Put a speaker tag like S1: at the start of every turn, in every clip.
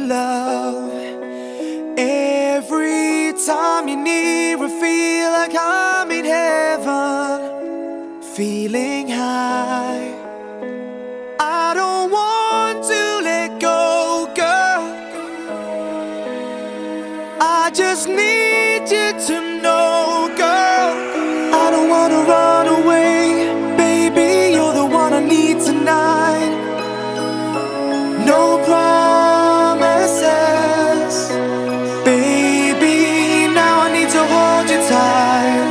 S1: love. Every time you're near, I feel like I'm in heaven, feeling high. I don't want to let go, girl. I just need you to know, girl. I don't wanna run away, baby, you're the one I need tonight. No promises, baby, now I need to hold you tight.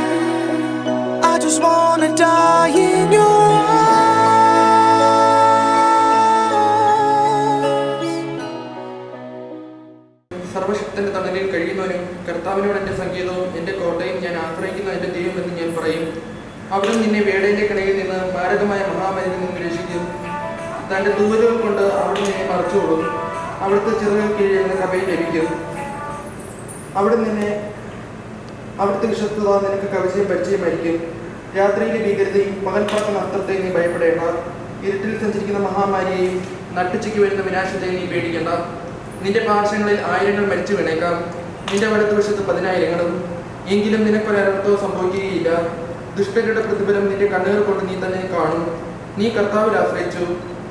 S1: I just wanna die in your
S2: സർവശക്തന്റെ തണലിൽ കഴിയുന്നവനും കർത്താവിനോട് എൻ്റെ സംഗീതവും എൻ്റെ കോട്ടയും ഞാൻ ആശ്രയിക്കുന്ന എൻ്റെ ദൈവമെന്ന് ഞാൻ പറയും. അവരും നിന്നെ വേടേൻ്റെ കണയിൽ നിന്ന് മാരകമായ മഹാമാരിയിൽ നിന്ന് രക്ഷിക്കും. തൻ്റെ തൂവലുകൾ കൊണ്ട് അവിടെ നിന്നെ മറച്ചുകൊള്ളും. അവിടുത്തെ ചിറകുകൾ കീഴിൽ നിന്ന് കവയിൽ ലഭിക്കും. അവിടുത്തെ വിശ്വസ്തത നിനക്ക് കവചയും പരിചയമായിരിക്കും. രാത്രിയിലെ ഭീകരതയും പകൽ പറക്കുന്ന അസ്ത്രത്തെ നീ ഭയപ്പെടേണ്ട. ഇരുട്ടിൽ സഞ്ചരിക്കുന്ന മഹാമാരിയെയും നട്ടുച്ചയ്ക്ക് വരുന്ന വിനാശത്തെയും നീ പേടിക്കേണ്ട. നിന്റെ പാർശ്വങ്ങളിൽ 1000 മരിച്ചു വീണേക്കാം, നിന്റെ വലതുവശത്ത് 10,000. എങ്കിലും നിനക്കൊരർത്ഥവും സംഭവിക്കുകയില്ല. ദുഷ്ടരുടെ പ്രതിഫലം നിന്റെ കണ്ണുകൾ കൊണ്ട് നീ തന്നെ കാണും. നീ കർത്താവിൽ ആശ്രയിച്ചു,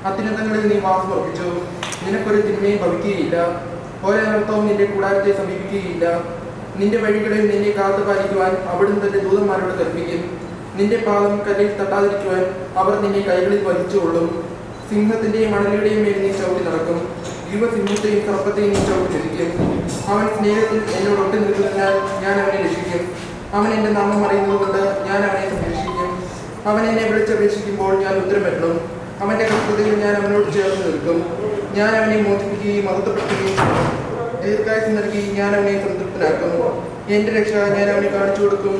S2: അത്യുന്നതങ്ങളിൽ നീ വാസം ഉറപ്പിച്ചു. നിനക്കൊരു തിന്മയും ഭവിക്കുകയില്ല, ഒരർത്ഥവും നിന്റെ കൂടാരത്തെ സമീപിക്കുകയില്ല. നിന്റെ വഴികളിൽ നിന്നെ കാത്തു പാലിക്കുവാൻ അവിടുന്ന് തന്റെ ദൂതന്മാരോട് കൽപ്പിക്കും. നിന്റെ പാദം കല്ലിൽ തട്ടാതിരിക്കുവാൻ അവർ നിന്നെ കൈകളിൽ വഹിച്ചുകൊള്ളും. സിംഹത്തിന്റെയും മണലിയുടെയും മേൽ നീ ചവിട്ടി നടക്കും. യുവസിംഹത്തെയും സർപ്പത്തെയും നീ ചവിട്ടി രക്ഷിക്കും. അവൻ സ്നേഹത്തിൽ എന്നോട് ഒട്ടി നിൽക്കുന്നതിനാൽ ഞാൻ അവനെ രക്ഷിക്കും. അവൻ എൻ്റെ നാമം അറിയുന്നത് കൊണ്ട് ഞാൻ അവനെ സംരക്ഷിക്കും. അവൻ എന്നെ വിളിച്ചപേക്ഷിക്കുമ്പോൾ ഞാൻ ഉത്തരമരുളും. അവൻ്റെ കഷ്ടതയിൽ ഞാൻ അവനോട് ചേർന്ന് നിൽക്കും. ഞാൻ അവനെ മോചിപ്പിക്കുകയും മഹത്വപ്പെടുത്തുകയും ദീർഘായുസ്സ് നൽകി ഞാൻ അവനെ സംതൃപ്തനാക്കും. എൻ്റെ രക്ഷ ഞാൻ അവനെ കാണിച്ചു കൊടുക്കും.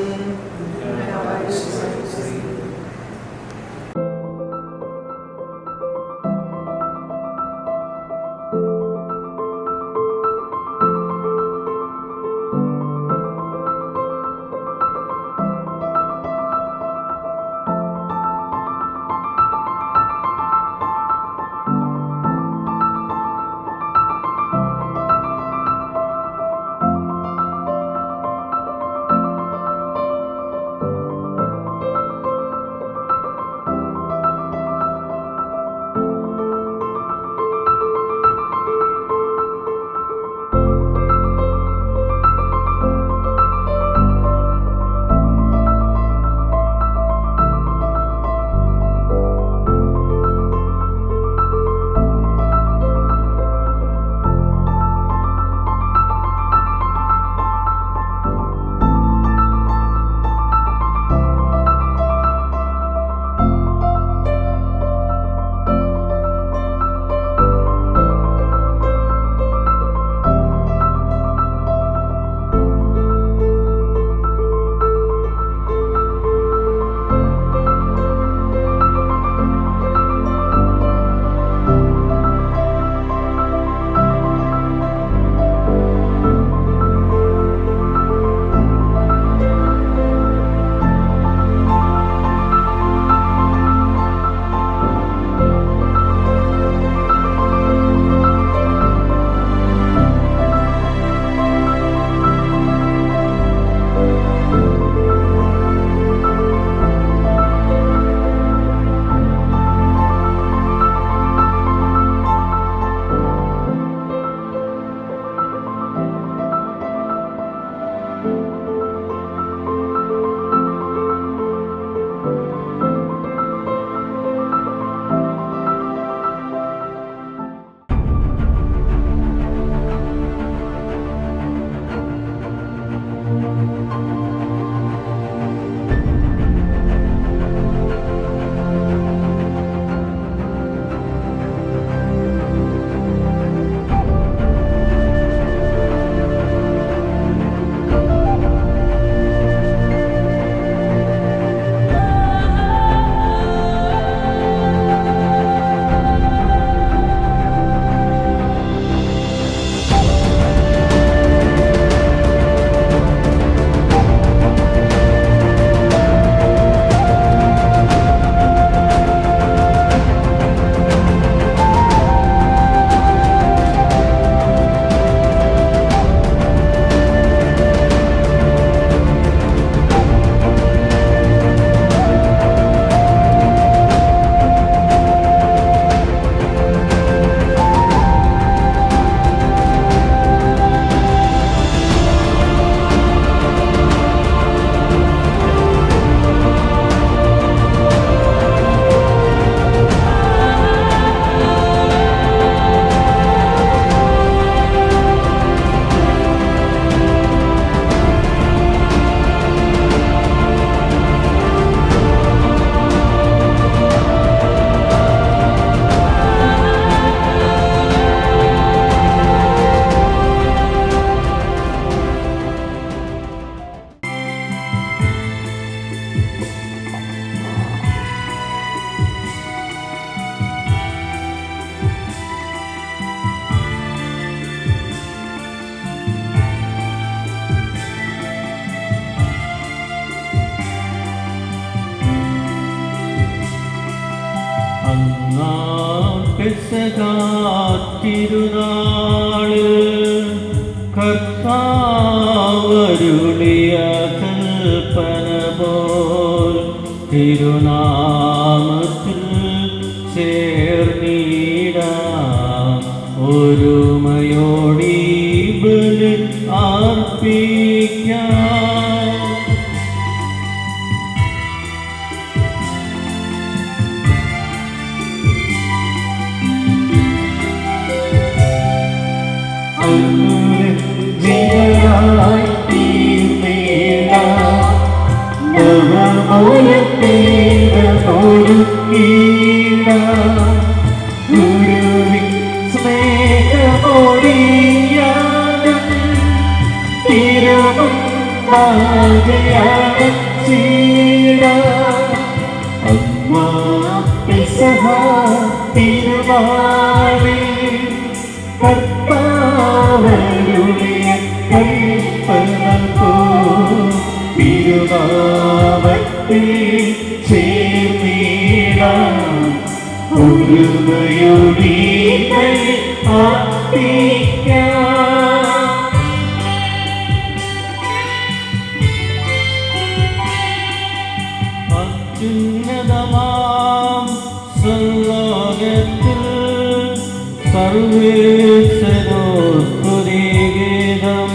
S3: തിരുനാളിൽ കർത്താവരുളിയ കൽപ്പന പോൽ തിരുനാമത്തിൽ ചേർന്നിടാം ഒരുമയോടി ബലി അർപ്പിക്കാം. അത്യുന്നതമാം സ്വർലോകത്തിൽ സർവേശ്വരോ സ്തുതിഗീതം.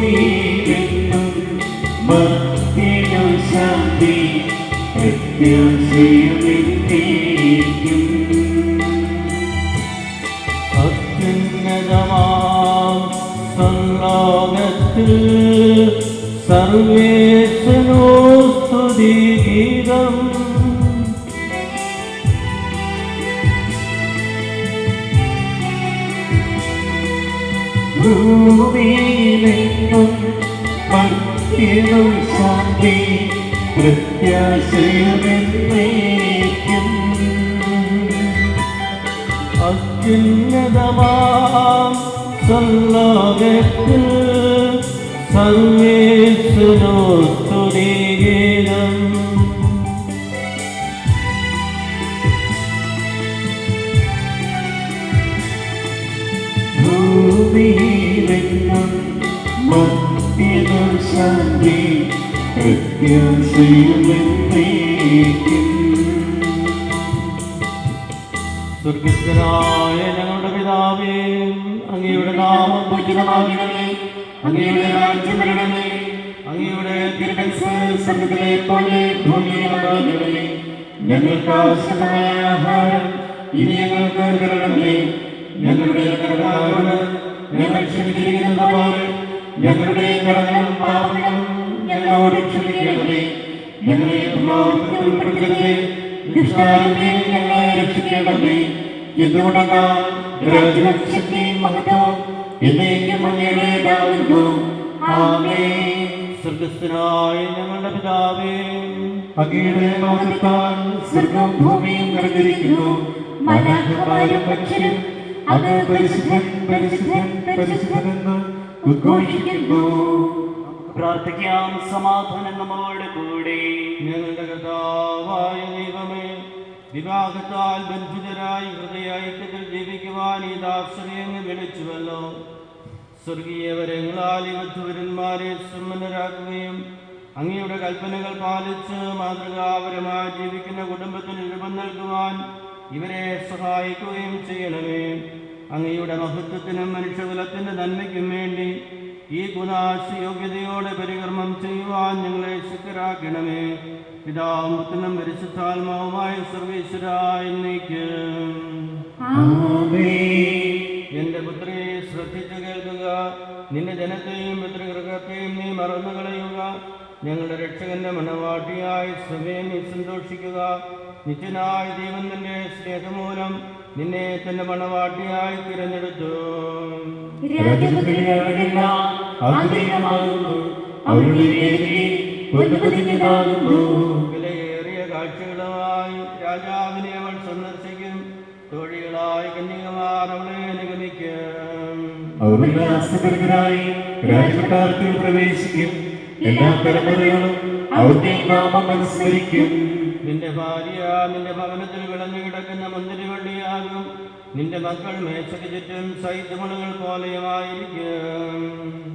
S3: ഭൂമിയിലെങ്ങും ഭക്തിയും ശാന്തി പ്രത്യാശയും അത്യുന്നതമാം സ്വർലോകത്തിൽ സർവേശ്വരോ സ്തുതിഗീതം. ഭൂമിയിലെങ്ങും ഭക്തിയും ശാന്തി പ്രത്യാശയും അത്യുന്നതമാം സ്വർലോകത്തിൽ സർവേശ്വരോ സ്തുതിഗീതം. ഭൂമിയിലെങ്ങും ഭക്തിയും ശാന്തി പ്രത്യാശയും സ്വർഗ്ഗസ്ഥനായ ഞങ്ങളുടെ പിതാവേ, അങ്ങയുടെ നാമം പൂജിതമാകണമേ, അങ്ങയുടെ രാജ്യം വരണമേ, അങ്ങയുടെ തിരുമനസ്സ് സ്വർഗ്ഗത്തിലെ പോലെ ഭൂമിയിലുണ്ടാകണമേ. ഞങ്ങൾക്ക് ആവശ്യമായ ആഹാരം ഇനി ഞങ്ങൾക്ക് തരണമേ. ഞങ്ങളുടെ കടക്കാരോട് ഞങ്ങൾ ക്ഷമിച്ചിരിക്കുന്നത് പോലെ ഞങ്ങളുടെ കടങ്ങളും പാപങ്ങളും ഞങ്ങളോട് ക്ഷമിക്കണമേ. ഞങ്ങളെ പ്രലോഭനത്തിൽ ഉൾപ്പെടുത്തരുതേ, ദുഷ്ടാരൂപിയിൽ ഞങ്ങളെ രക്ഷിക്കണമേ. എന്തുകൊണ്ടെന്നാൽ രാജ്യവും ശക്തിയും മഹത്വവും എന്നേക്കും അങ്ങയുടേതാകുന്നു. ആമേൻ. സ്വർഗ്ഗസ്ഥനായ ഞങ്ങളുടെ പിതാവേ, അങ്ങയുടെ നാമത്താൽ സ്വർഗ്ഗവും ഭൂമിയും നിറഞ്ഞിരിക്കുന്നു. മാലാഖമാരും മനുഷ്യരും അങ്ങ് പരിശുദ്ധൻ പരിശുദ്ധൻ പരിശുദ്ധൻ എന്ന് ഉദ്ഘോഷിക്കുന്നു. പ്രാർത്ഥിക്കാം. സമാധാനം നമ്മോട് കൂടെ. ഞങ്ങളുടെ കർത്താവായ ദൈവമേ, വിവാഹത്താൽ ബന്ധിതരായി ഹൃദയൈക്യത്തിൽ ജീവിക്കുവാൻ ഈ ദാസനെ അങ്ങ് വിളിച്ചുവല്ലോ. സ്വർഗീയ വരങ്ങളാൽ ഈ വധുവരന്മാരെ സമ്പന്നരാക്കുകയും അങ്ങയുടെ കൽപ്പനകൾ പാലിച്ച് മാതൃകാപരമായി ജീവിക്കുന്ന കുടുംബത്തിന് രൂപം നൽകുവാൻ ഇവരെ സഹായിക്കുകയും ചെയ്യണമേ. അങ്ങയുടെ മഹത്വത്തിനും മനുഷ്യകുലത്തിന്റെ നന്മയ്ക്കും വേണ്ടി ഈ കുദാശ യോഗ്യതയോടെ പരികർമ്മം ചെയ്യുവാൻ ഞങ്ങളെ ശക്തരാക്കണമേ. പിതാവും പുത്രനും പരിശുദ്ധാത്മാവുമായ സർവ്വേശ്വരായ എന്നേക്കും. എന്റെ പുത്രിയെ ശ്രദ്ധിച്ചു കേൾക്കുക. നിന്റെ ജനത്തെയും പിതൃഗൃഹത്തെയും നീ മറന്നു കളയുക. ഞങ്ങളുടെ രക്ഷകന്റെ മണവാട്ടിയായ സഭയെ നീ സന്തോഷിക്കുക. നിത്യനായ ദൈവം നിന്റെ സ്നേഹമൂലം നിന്നെ തന്റെ മണവാട്ടിയായി തിരഞ്ഞെടുത്തു. വിലയേറിയ കാഴ്ചകളുമായി രാജാവിനെ അവൾ സന്ദർശിക്കും. തോഴികളായ കന്യകമാർ അവളെ അനുഗമിക്കും.
S4: രാജകൊട്ടാരത്തിൽ പ്രവേശിക്കും. എല്ലാ തലമുറകളും അവിടുത്തെ നാമം അനുസ്മരിക്കും.
S3: നിന്റെ ഭാര്യ നിന്റെ ഭവനത്തിൽ വിളഞ്ഞു കിടക്കുന്ന മുന്തിരിവള്ളിയാകും. നിന്റെ മക്കൾ മേശയ്ക്ക് ചുറ്റും സൈദ്യമുളകൾ പോലെയുമായിരിക്കും.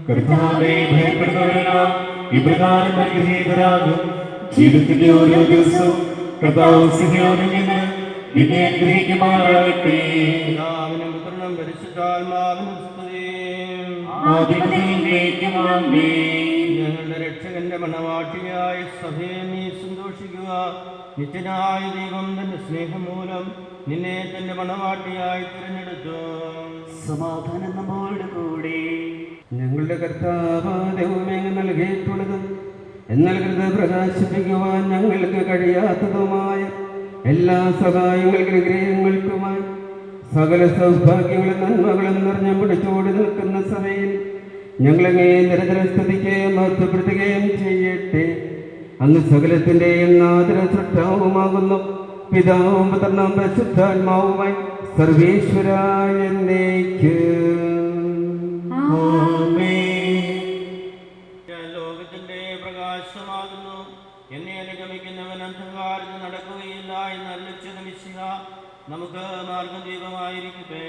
S4: കർത്താവേ, ഭയപ്പെടുന്നവരെല്ലാം ഇപ്രകാരം അനുഗ്രഹീതരാകും. ജീവിതത്തിന്റെ ഓരോ ദിവസവും കർത്താവ് സിഹിയോനിൽ നിന്ന് നിന്നെ അനുഗ്രഹിക്കുമാറാകട്ടെ.
S3: പിതാവിനും പുത്രനും പരിശുദ്ധാത്മാവിനും സ്തുതി.
S4: ആദിമുതലേക്കും ആമേൻ.
S3: ഞങ്ങളുടെ രക്ഷകന്റെ മണവാട്ടിയായ സഭയെ നീ സന്തോഷിക്കുക. നിത്യനായ ദൈവം തന്റെ സ്നേഹം മൂലം നിന്നെ തന്റെ മണവാട്ടിയായി തിരഞ്ഞെടുത്തു.
S5: സമാധാനം നമ്മോട് കൂടെ.
S3: ഞങ്ങളുടെ കർത്താവ് ദൈവമേ നൽകിയിട്ടുള്ളതും എന്നാൽ കൃത പ്രകാശിപ്പിക്കുവാൻ ഞങ്ങൾക്ക് കഴിയാത്തതുമായ എല്ലാ സഹായങ്ങൾക്കും അനുഗ്രഹങ്ങൾക്കുമായി സകല സൗഭാഗ്യങ്ങളും നന്മകളും നിറഞ്ഞു പിടിച്ചോടി നിൽക്കുന്ന സഭയിൽ ഞങ്ങളങ്ങേ നിരന്തരം സ്തുതിക്കുകയും മഹത്വപ്പെടുത്തുകയും ചെയ്യട്ടെ. അങ്ങ് സകലത്തിൻ്റെയും നാദര സൃഷ്ടാവുമാകുന്നു. പിതാവും പുത്രനും പരിശുദ്ധാത്മാവുമായി സർവേശ്വരായ ലോകത്തിന്റെ പ്രകാശമാകുന്നു. എന്നെ അനുഗമിക്കുന്നവൻ അന്ധകാരത്തിൽ നടക്കുകയില്ല എന്ന് അരുളിച്ചത് മിശിഹ നമുക്ക് മാർഗദീപമായിരിക്കട്ടെ.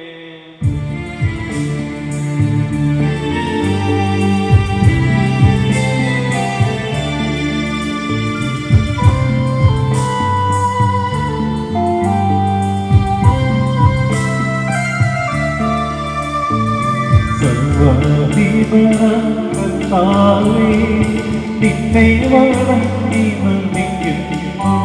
S4: കർത്താവേ, നിന്നെ വണങ്ങി നമിക്കുന്നു.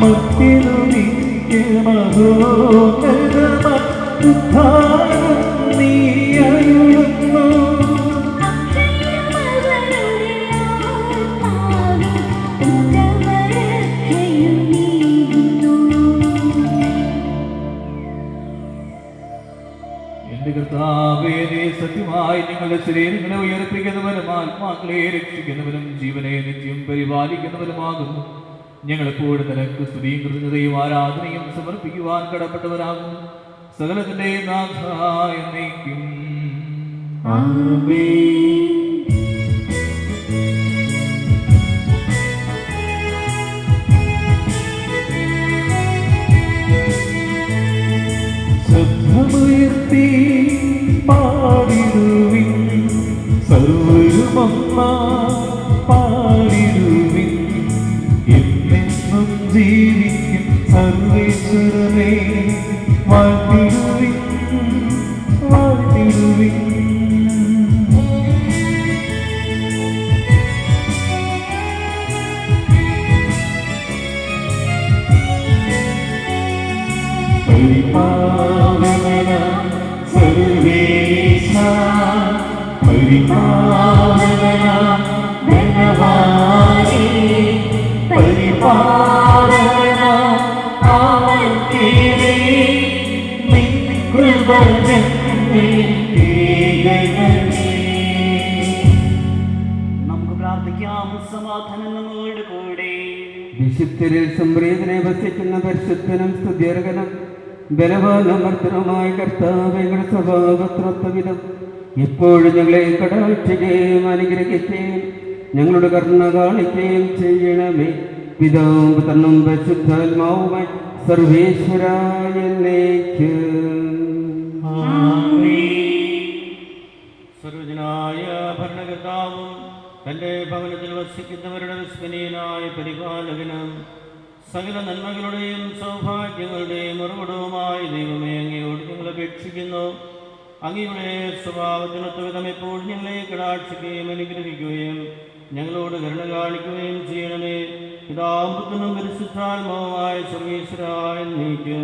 S4: മത്തിനുമിക്ക് മഹോന്നതമുദ്ധാനം നീ അരുളുന്നു. എന്റെ കർത്താവേ, നീ സത്യമായി നിങ്ങളുടെ ശരീരങ്ങളെ ഉയർപ്പിക്കുന്നവരും ആത്മാക്കളെ രക്ഷിക്കുന്നവരും ജീവനെ നിത്യം പരിപാലിക്കുന്നവരുമാകുന്നു. ഞങ്ങളെപ്പോഴും നിനക്ക് സ്തുതിയും കൃതജ്ഞതയും ആരാധനയും സമർപ്പിക്കുവാൻ കടപ്പെട്ടവരാകുന്നു. സകലത്തിന്റെ നാഥായ എന്നേക്കും ആമേൻ. ശബ്ദമുയർത്തി പാടിടുവിൻ, സർവ്വരുമൊന്നായി പാടിടുവിൻ. എന്നെന്നും ജീവിക്കും സർവേശ്വരനെ വാഴ്ത്തിടുവിൻ, വാഴ്ത്തിടുവിൻ. പരിപാവന സർവേശ, പരിപാവന ധനവാനേ, പരിപാവന ആവർത്തിരേ, നിൻ കൃപ ഞങ്ങളെ തേടണമേ.
S5: നമുക്ക് പ്രാർത്ഥിക്കാം. സമാധാനം നമ്മോട് കൂടെ.
S3: വിശുദ്ധരിൽ സംപ്രീതനെ വസിക്കുന്ന പരിശുദ്ധനും സ്തുത്യർഹനും ബലവാനമർദ്ദനുമായ കർത്താവയുടെ സ്വഭാവത്രത്വവിധം എപ്പോഴും ഞങ്ങളെ കടാക്ഷിക്കുകയും അനുഗ്രഹിക്കുകയും ഞങ്ങളുടെ കരുണ കാണിക്കുകയും ചെയ്യണമേ. പിതാവും പുത്രനും പരിശുദ്ധാത്മാവുമായി സർവേശ്വരായ സർവജനായ ഭരണകർത്താവും തൻ്റെ ഭവനത്തിൽ വസിക്കുന്നവരുടെ വിസ്മനീയനായ പരിപാലകനും സകല നന്മകളുടെയും സൗഭാഗ്യങ്ങളുടെയും ഉറവിടവുമായ ദൈവമേ, അങ്ങയോട് ഞങ്ങൾ അപേക്ഷിക്കുന്നു. അങ്ങയുടെ സ്വഭാവത്തിനൊത്തുവിധം എപ്പോഴും ഞങ്ങളെ കടാക്ഷിക്കുകയും അനുഗ്രഹിക്കുകയും ഞങ്ങളോട് കരുണ കാണിക്കുകയും ചെയ്യണമേ. പിതാവും പുത്രനും പരിശുദ്ധാത്മാവുമായ സർവീശ്വരായ എന്നേക്കും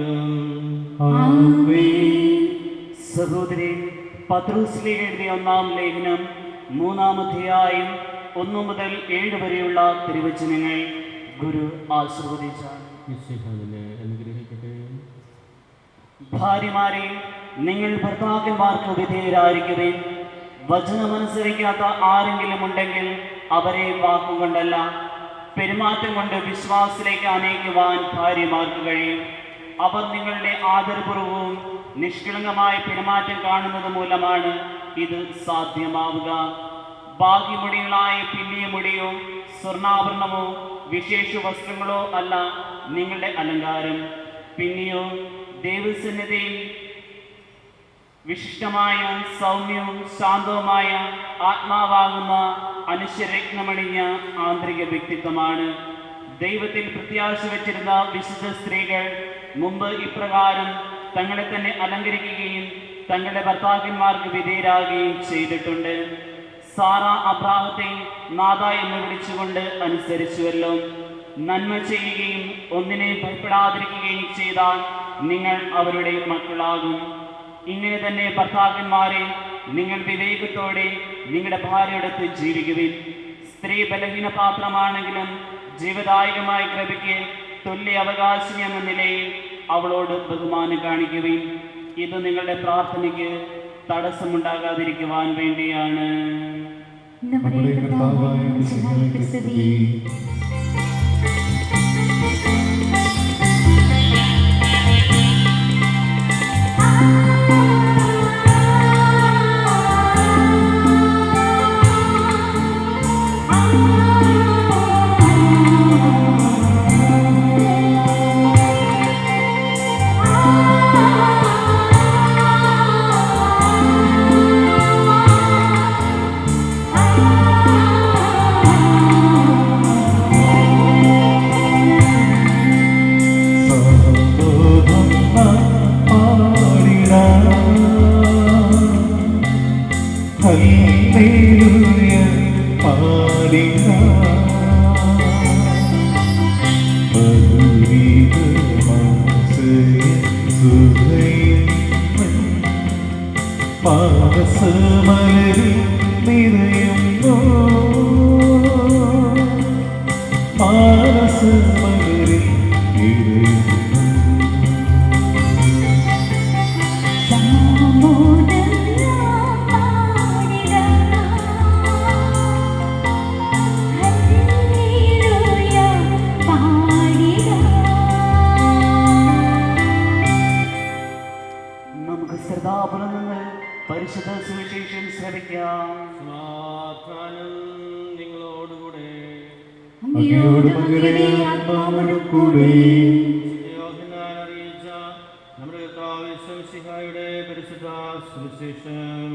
S5: ആമേൻ. സഹോദരി, പത്രോസിലേക്ക് എഴുതിയ 1-ാം ലേഖനം 3-ാം അധ്യായം 1 മുതൽ 7 വരെയുള്ള തിരുവചനങ്ങൾ ഗുരു ആശീർവദിച്ചാണ്.
S3: ഈശോനെ അനുഗ്രഹിക്കട്ടെ.
S5: ഭാര്യമാരെ, നിങ്ങൾ ഭർത്താക്കന്മാർക്ക് വിധേയരായിരിക്കുവിൻ. വചനമനുസരിക്കാത്ത ആരെങ്കിലും ഉണ്ടെങ്കിൽ അവരെ വാക്കുകൊണ്ടല്ല, പെരുമാറ്റം കൊണ്ട് വിശ്വാസത്തിലേക്ക് അനയിക്കുവാൻ ഭാര്യമാർക്ക് കഴിയും. അവർ നിങ്ങളുടെ ആദരപൂർവവും നിഷ്കളങ്കമായ പെരുമാറ്റം കാണുന്നത് മൂലമാണ് ഇത് സാധ്യമാവുക. ഭാഗ്യമുടികളായ പിന്നിയ മുടിയോ സ്വർണ്ണാഭരണമോ വിശേഷ വസ്ത്രങ്ങളോ അല്ല നിങ്ങളുടെ അലങ്കാരം. പിന്നെയോ ദൈവസന്നിധിയിൽ വിശിഷ്ടമായ സൗമ്യവും ശാന്തവുമായ ആത്മാവാകുന്ന അനുശ്വരത്നമണിഞ്ഞ ആന്തരിക വ്യക്തിത്വമാണ്. ദൈവത്തിൽ പ്രത്യാശ വച്ചിരുന്ന വിശുദ്ധ സ്ത്രീകൾ മുമ്പ് ഇപ്രകാരം തങ്ങളെ തന്നെ അലങ്കരിക്കുകയും തങ്ങളുടെ ഭർത്താക്കന്മാർക്ക് വിധേയരാകുകയും ചെയ്തിട്ടുണ്ട്. സാറ അബ്രാഹത്തെ നാഥ എന്ന് വിളിച്ചുകൊണ്ട് അനുസരിച്ചുവല്ലോ. നന്മ ചെയ്യുകയും ഒന്നിനെ ഭയപ്പെടാതിരിക്കുകയും ചെയ്താൽ നിങ്ങൾ അവരുടെ മക്കളാകും. ഇങ്ങനെ തന്നെ ഭർത്താക്കന്മാരെ, നിങ്ങൾ വിവേകത്തോടെ നിങ്ങളുടെ ഭാര്യയോടൊത്ത് ജീവിക്കുവിൻ. സ്ത്രീ ബലഹീന പാത്രമാണെങ്കിലും ജീവദായകമായ കൃപയ്ക്ക് തുല്യ അവകാശി എന്ന നിലയിൽ അവളോട് ബഹുമാനം കാണിക്കുവിൻ. ഇത് നിങ്ങളുടെ പ്രാർത്ഥനയ്ക്ക് തടസ്സമുണ്ടാകാതിരിക്കുവാൻ വേണ്ടിയാണ്.
S4: നമ്മുടെ കർത്താവായ മിശിഹായ്ക്ക് സ്തുതി.
S5: പരിശുദ്ധ സുവിശേഷം ശ്രവിക്കാം.
S3: സമാധാനം നിങ്ങളോടുകൂടെ. അറിയിച്ച നമ്മുടെ കർത്താവ് യേശുമിശിഹായുടെ പരിശുദ്ധ സുവിശേഷം.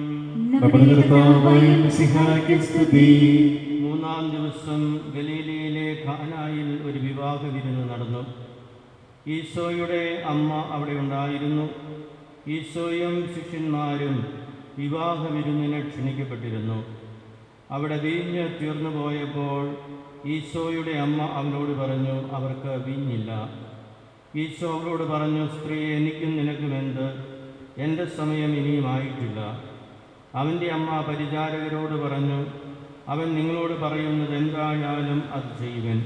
S3: മൂന്നാം ദിവസം ഗലീലയിലെ ഖാനായിൽ ഒരു വിവാഹ വിരുന്ന് നടന്നു. ഈശോയുടെ അമ്മ അവിടെ ഉണ്ടായിരുന്നു. ഈശോയും ശിഷ്യന്മാരും വിവാഹ വിരുന്നിന് ക്ഷണിക്കപ്പെട്ടിരുന്നു. അവിടെ വീഞ്ഞ് തീർന്നു പോയപ്പോൾ ഈശോയുടെ അമ്മ അവനോട് പറഞ്ഞു, അവർക്ക് വീഞ്ഞില്ല. ഈശോ അവളോട് പറഞ്ഞു, സ്ത്രീയെ, എനിക്കും നിനക്കുമെന്ത്? എൻ്റെ സമയം ഇനിയുമായിട്ടില്ല. അവൻ്റെ അമ്മ പരിചാരകരോട് പറഞ്ഞു, അവൻ നിങ്ങളോട് പറയുന്നത് എന്തായാലും അത് ചെയ്യുവൻ.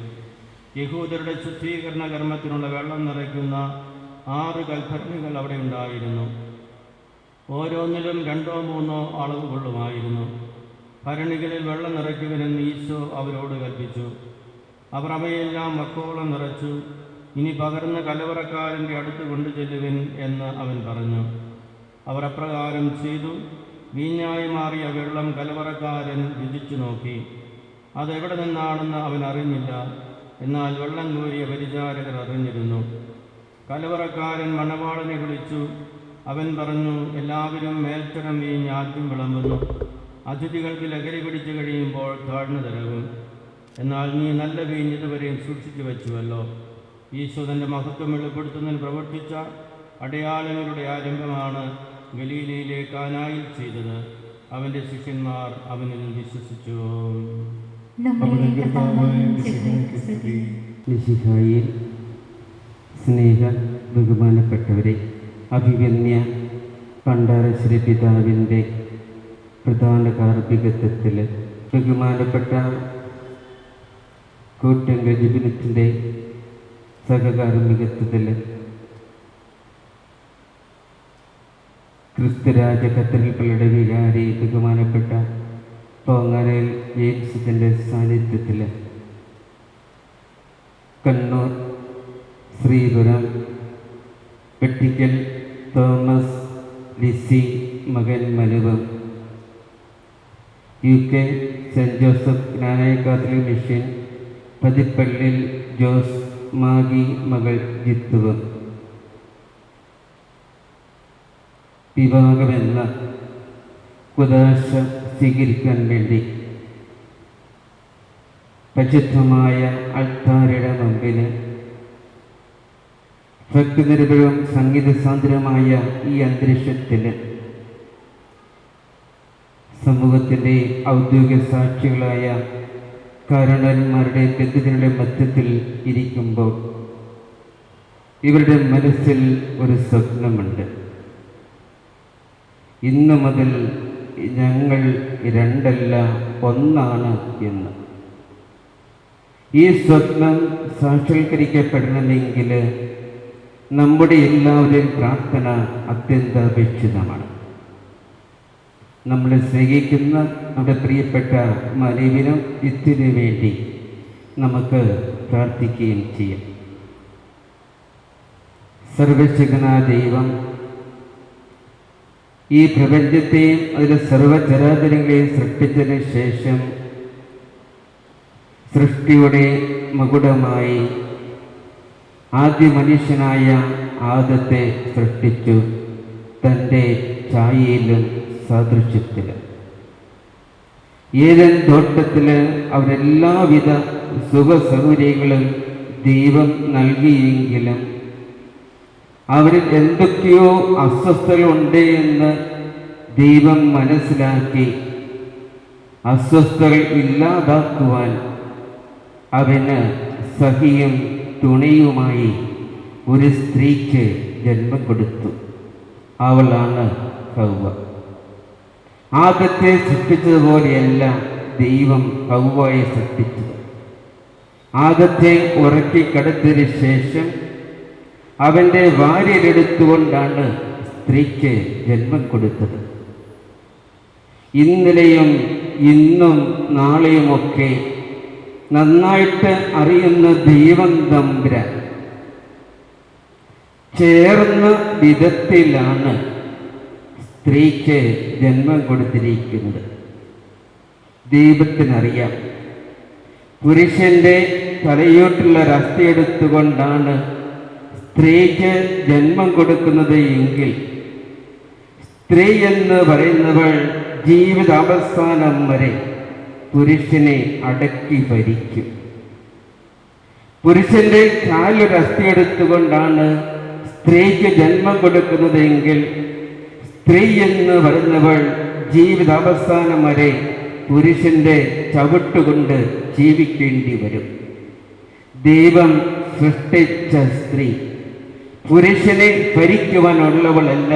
S3: യഹൂദരുടെ ശുദ്ധീകരണ കർമ്മത്തിനുള്ള വെള്ളം നിറയ്ക്കുന്ന 6 കൽഭരണികൾ അവിടെ ഉണ്ടായിരുന്നു. ഓരോന്നിലും 2 or 3 അളവ് കൊള്ളുമായിരുന്നു. ഭരണികളിൽ വെള്ളം നിറയ്ക്കുവനെന്ന് ഈശോ അവരോട് കൽപ്പിച്ചു. അവർ അവയെല്ലാം വക്കോളം നിറച്ചു. ഇനി പകർന്ന കലവറക്കാരൻ്റെ അടുത്ത് കൊണ്ടുചെല്ലുവിൻ എന്ന് അവൻ പറഞ്ഞു. അവർ അപ്രകാരം ചെയ്തു. വീഞ്ഞായി മാറിയ വെള്ളം കലവറക്കാരൻ രുചിച്ചു നോക്കി. അതെവിടെ നിന്നാണെന്ന് അവൻ അറിഞ്ഞില്ല. എന്നാൽ വെള്ളം കോരിയ പരിചാരകർ അറിഞ്ഞിരുന്നു. കലവറക്കാരൻ മണവാളനെ വിളിച്ചു. അവൻ പറഞ്ഞു, എല്ലാവരും മേൽത്തരം വീഞ്ഞ് ആദ്യം വിളമ്പുന്നു. അതിഥികൾക്ക് ലഹരി പിടിച്ചു കഴിയുമ്പോൾ താഴ്ന്നു തരവും. എന്നാൽ നീ നല്ല വീഞ്ഞ് ഇതുവരെയും സൂക്ഷിച്ചു വച്ചുവല്ലോ. ഈശോ തൻ്റെ മഹത്വം വെളിപ്പെടുത്തുന്നതിന് പ്രവർത്തിച്ച അടയാളങ്ങളുടെ ആരംഭമാണ് ഗലീലയിലെ കാനായിൽ ചെയ്തത്. അവൻ്റെ ശിഷ്യന്മാർ അവനിൽ വിശ്വസിച്ചു.
S6: മിശിഹായിൽ സ്നേഹ ബഹുമാനപ്പെട്ടവരെ, അഭിവന്യ പണ്ടാരശ്രീ പിതാവിൻ്റെ പ്രധാന കാർമ്മികത്വത്തിൽ ബഹുമാനപ്പെട്ട കൂറ്റൻ ഗജിബിനത്തിൻ്റെ സഹകാർമ്മികത്വത്തിൽ ക്രിസ്തുരാജ കത്തീഡ്രലുകളുടെ വികാരി ബഹുമാനപ്പെട്ട പോങ്ങാനയിൽ ജെയിംസിൻ്റെ സാന്നിധ്യത്തിൽ കണ്ണൂർ ശ്രീപുരം വെട്ടിക്കൽ തോമസ് ലിസി മകൻ മനുവും UK സെൻറ്റ് ജോസഫ് ജ്ഞാനായ Catholic mission Pathippallil Jose Maggi മകൾ ജിത്തുവും വിവാഹമെന്ന കുദാശ സ്വീകരിക്കാൻ വേണ്ടി പരിശുദ്ധമായ അൾത്താരയുടെ മുമ്പിൽ ഭക്തിനിർഭരവും സംഗീതസാന്ദ്രമായ ഈ അന്തരീക്ഷത്തിൽ സമൂഹത്തിൻ്റെ ഔദ്യോഗിക സാക്ഷികളായ കാരണന്മാരുടെ ബന്ധുക്കളുടെ മധ്യത്തിൽ ഇരിക്കുമ്പോൾ ഇവരുടെ മനസ്സിൽ ഒരു സ്വപ്നമുണ്ട്. ഇന്നു മുതൽ ഞങ്ങൾ രണ്ടല്ല ഒന്നാണ് എന്ന്. ഈ സ്വപ്നം സാക്ഷാത്കരിക്കപ്പെടണമെങ്കിൽ നമ്മുടെ എല്ലാവരുടെയും പ്രാർത്ഥന അത്യന്താപേക്ഷിതമാണ്. നമ്മളെ സ്നേഹിക്കുന്ന നമ്മുടെ പ്രിയപ്പെട്ട മനുവിനും ജിത്തിനു വേണ്ടി നമുക്ക് പ്രാർത്ഥിക്കുകയും ചെയ്യാം. സർവശക്തനായ ദൈവം ഈ പ്രപഞ്ചത്തെയും അതിലെ സർവചരാചരങ്ങളെയും സൃഷ്ടിച്ചതിന് ശേഷം സൃഷ്ടിയുടെ മകുടമായി ആദ്യ മനുഷ്യനായ ആദത്തെ സൃഷ്ടിച്ചു. തൻ്റെ ഛായയിലും സാദൃശ്യത്തിലും ഏതൻ തോട്ടത്തിൽ അവരെല്ലാവിധ സുഖസൗകര്യങ്ങളും ദൈവം നൽകിയെങ്കിലും അവരിൽ എന്തൊക്കെയോ അസ്വസ്ഥതകളുണ്ട് എന്ന് ദൈവം മനസ്സിലാക്കി അസ്വസ്ഥതകൾ ഇല്ലാതാക്കുവാൻ അവന് സഖിയും തുണയുമായി ഒരു സ്ത്രീക്ക് ജന്മം കൊടുത്തു. അവളാണ് ഹവ്വ. ആദത്തെ സൃഷ്ടിച്ചതുപോലെയല്ല ദൈവം ഹവ്വയെ സൃഷ്ടിച്ചത്. ആദത്തെ ഉറക്കി കിടത്തിയതിനു ശേഷം അവൻ്റെ വാരിയെടുത്തുകൊണ്ടാണ് സ്ത്രീക്ക് ജന്മം കൊടുത്തത്. ഇന്നലെയും ഇന്നും നാളെയുമൊക്കെ നന്നായിട്ട് അറിയുന്ന ദൈവം തമ്പുരാൻ ചേർന്ന വിധത്തിലാണ് സ്ത്രീക്ക് ജന്മം കൊടുത്തിരിക്കുന്നത്. ദൈവത്തിനറിയാം പുരുഷൻ്റെ തലയോട്ടുള്ള രസ്തയെടുത്തുകൊണ്ടാണ് സ്ത്രീക്ക് ജന്മം കൊടുക്കുന്നത് എങ്കിൽ സ്ത്രീ എന്ന് പറയുന്നവൾ ജീവിതാവസാനം വരെ പുരുഷനെ അടക്കി ഭരിക്കും. പുരുഷന്റെ കാലൊരു അസ്ഥിയെടുത്തുകൊണ്ടാണ് സ്ത്രീക്ക് ജന്മം കൊടുക്കുന്നതെങ്കിൽ സ്ത്രീ എന്ന് പറയുന്നവൾ ജീവിതാവസാനം വരെ പുരുഷന്റെ ചവിട്ടുകൊണ്ട് ജീവിക്കേണ്ടി വരും. ദൈവം സൃഷ്ടിച്ച സ്ത്രീ പുരുഷനെ ഭരിക്കുവാനുള്ളവളല്ല,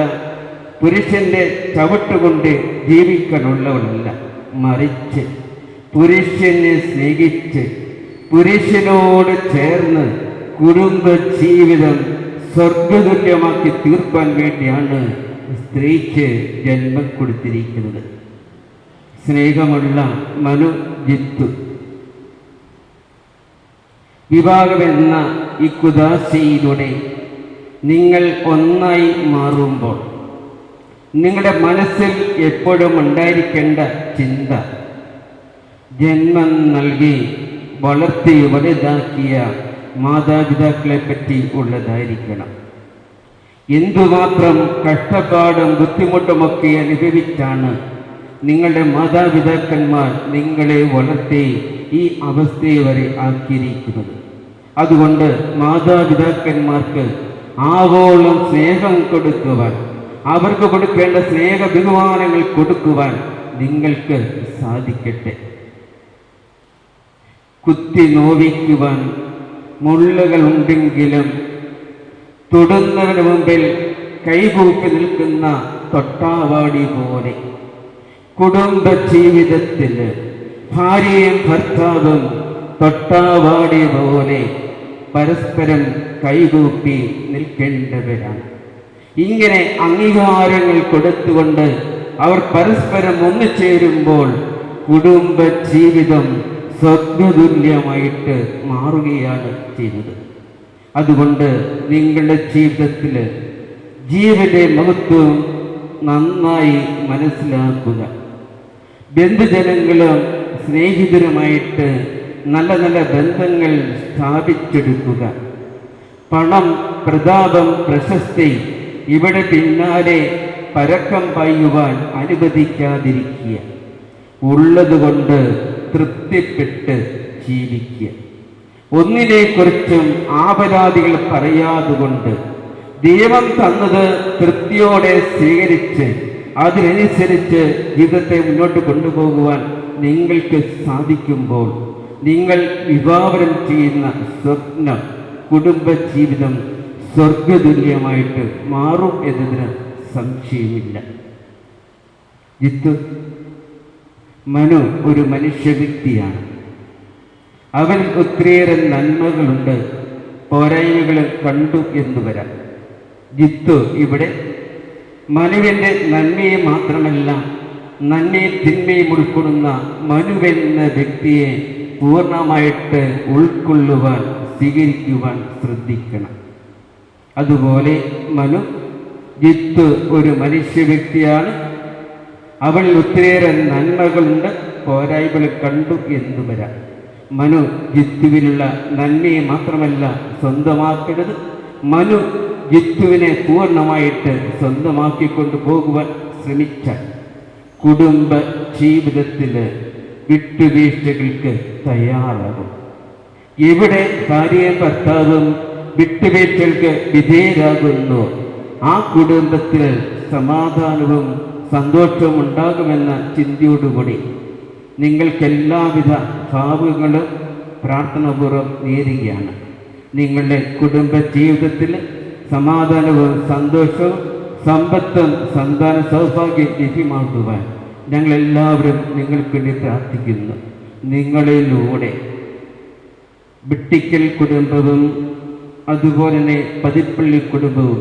S6: പുരുഷന്റെ ചവിട്ടുകൊണ്ട് ജീവിക്കാനുള്ളവളല്ല. മറിച്ച് പുരുഷനെ സ്നേഹിച്ച് പുരുഷനോട് ചേർന്ന് കുടുംബ ജീവിതം സ്വർഗതുല്യമാക്കി തീർക്കാൻ വേണ്ടിയാണ് സ്ത്രീക്ക് ജന്മം കൊടുത്തിരിക്കുന്നത്. സ്നേഹമുള്ള മനു ജിത്തു, വിവാഹമെന്ന ഈ കുദാശയിലൂടെ നിങ്ങൾ ഒന്നായി മാറുമ്പോൾ നിങ്ങളുടെ മനസ്സിൽ എപ്പോഴും ഉണ്ടായിരിക്കേണ്ട ചിന്ത ജന്മം നൽകി വളർത്തി വലുതാക്കിയ മാതാപിതാക്കളെ പറ്റി ഉള്ളതായിരിക്കണം. എന്തുമാത്രം കഷ്ടപ്പാടും ബുദ്ധിമുട്ടുമൊക്കെ അനുഭവിച്ചാണ് നിങ്ങളുടെ മാതാപിതാക്കന്മാർ നിങ്ങളെ വളർത്തി ഈ അവസ്ഥയെ വരെ ആക്കിയിരിക്കുന്നത്. അതുകൊണ്ട് മാതാപിതാക്കന്മാർക്ക് ആവോളം സ്നേഹം കൊടുക്കുവാൻ, അവർക്ക് കൊടുക്കേണ്ട സ്നേഹ ബഹുമാനങ്ങൾ കൊടുക്കുവാൻ നിങ്ങൾക്ക് സാധിക്കട്ടെ. കുത്തി നോവിക്കുവാൻ മുള്ളുകൾ ഉണ്ടെങ്കിലും തൊടുന്നവന് മുമ്പിൽ കൈകൂപ്പി നിൽക്കുന്ന തൊട്ടാവാടി പോലെ കുടുംബ ജീവിതത്തിൽ ഭാര്യയും ഭർത്താവും തൊട്ടാവാടി പോലെ പരസ്പരം കൈകൂപ്പി നിൽക്കേണ്ടവരാണ്. ഇങ്ങനെ അംഗീകാരങ്ങൾ കൊടുത്തുകൊണ്ട് അവർ പരസ്പരം ഒന്നുചേരുമ്പോൾ കുടുംബ ജീവിതം സ്വർഗതുല്യമായിട്ട് മാറുകയാണ് ചെയ്തത്. അതുകൊണ്ട് നിങ്ങളുടെ ജീവിതത്തിൽ ജീവന്റെ മഹത്വം നന്നായി മനസ്സിലാക്കുക. ബന്ധുജനങ്ങളും സ്നേഹിതരുമായിട്ട് നല്ല നല്ല ബന്ധങ്ങൾ സ്ഥാപിച്ചെടുക്കുക. പണം, പ്രതാപം, പ്രശസ്തി ഇവിടെ പിന്നാലെ പരക്കം പായുവാൻ അനുവദിക്കാതിരിക്കുക. ഉള്ളതുകൊണ്ട് തൃപ്തിപ്പെട്ട് ജീവിക്കുക. ഒന്നിനെക്കുറിച്ചും ആപരാധികൾ പറയാതുകൊണ്ട് ദൈവം തന്നത് തൃപ്തിയോടെ സ്വീകരിച്ച് അതിനനുസരിച്ച് ജീവിതത്തെ മുന്നോട്ട് കൊണ്ടുപോകുവാൻ നിങ്ങൾക്ക് സാധിക്കുമ്പോൾ നിങ്ങൾ വിവാഹം ചെയ്യുന്ന സ്വപ്നം കുടുംബ ജീവിതം സ്വർഗതുല്യമായിട്ട് മാറും എന്നതിന് സംശയമില്ല. ജിത്തു മനു ഒരു മനുഷ്യ വ്യക്തിയാണ്. അവൻ ഒത്തിരിയേറെ നന്മകളുണ്ട്, പോരായ്മകൾ കണ്ടു എന്ന് വരാം. ജിത്തു ഇവിടെ മനുവിൻ്റെ നന്മയെ മാത്രമല്ല നന്മയും തിന്മയും ഉൾക്കൊള്ളുന്ന മനുവെന്ന വ്യക്തിയെ പൂർണ്ണമായിട്ട് ഉൾക്കൊള്ളുവാൻ സ്വീകരിക്കുവാൻ ശ്രദ്ധിക്കണം. അതുപോലെ മനു ജിത്തു ഒരു മനുഷ്യ വ്യക്തിയാണ്. അവൾ ഒത്തിരിയേറെ നന്മകളുണ്ട്, പോരായ്മകൾ കണ്ടു എന്ന് വരാം. മനു ജിത്തുവിനുള്ള നന്മയെ മാത്രമല്ല സ്വന്തമാക്കരുത്, മനു ജിത്തുവിനെ പൂർണ്ണമായിട്ട് സ്വന്തമാക്കിക്കൊണ്ട് പോകുവാൻ ശ്രമിച്ചാൽ കുടുംബ ജീവിതത്തിൽ വിട്ടുവീഴ്ചകൾക്ക് തയ്യാറാകും. എവിടെ ഭാര്യയും ഭർത്താവും വിട്ടുവീഴ്ചകൾക്ക് വിധേയരാകുന്നു ആ കുടുംബത്തിൽ സമാധാനവും സന്തോഷവും ഉണ്ടാകുമെന്ന ചിന്തയോടുകൂടി നിങ്ങൾക്കെല്ലാവിധ ഭാവുകളും പ്രാർത്ഥനാപൂർവ്വം നേരുകയാണ്. നിങ്ങളുടെ കുടുംബ ജീവിതത്തിൽ സമാധാനവും സന്തോഷവും സമ്പത്തും സന്താന സൗഭാഗ്യം ലഭ്യമാക്കുവാൻ ഞങ്ങളെല്ലാവരും നിങ്ങൾക്ക് വേണ്ടി പ്രാർത്ഥിക്കുന്നു. നിങ്ങളിലൂടെ വെട്ടിക്കൽ കുടുംബവും അതുപോലെ തന്നെ പതിപ്പള്ളി കുടുംബവും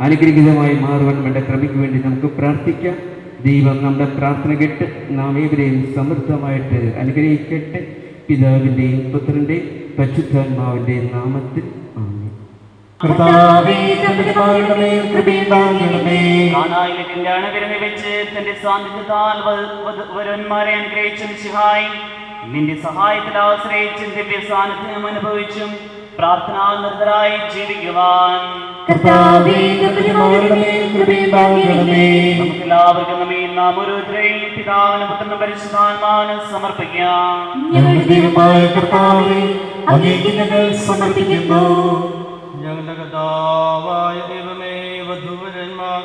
S6: അനുഗ്രഹീതമായി മാറുവാൻ വേണ്ട ക്രമയ്ക്ക് വേണ്ടി നമുക്ക് പ്രാർത്ഥിക്കാം. ദൈവം നമ്മുടെ പ്രാർത്ഥന കേട്ട് നാം ഏവരെയും സമൃദ്ധമായിട്ട് അനുഗ്രഹിക്കട്ടെ. പിതാവിൻ്റെയും പുത്രൻ്റെയും പരിശുദ്ധാത്മാവിൻ്റെയും നാമത്തിൽ ആമേൻ.
S5: കാനായിലെ അണവിരനെ വെച്ച് തന്റെ സാന്നിധ്യത്താൽ വരന്മാരെ അനുഗ്രഹിച്ചും സിഹായി നിന്റെ സഹായത്തിൽ ആശ്രയിച്ചും ദിവ്യ സാന്നിധ്യം അനുഭവിച്ചും പ്രാർത്ഥനാനിരതരായി ജീവിക്കുവാൻ നമുക്കെല്ലാവർക്കും നാം ഓരോരുത്തരെയും പിതാവിനും പുത്രനും പരിശുദ്ധാത്മാവിനും സമർപ്പിക്കാം.
S3: ഞങ്ങളുടെ കർത്താവായ ദൈവമേ, വധൂവരന്മാർ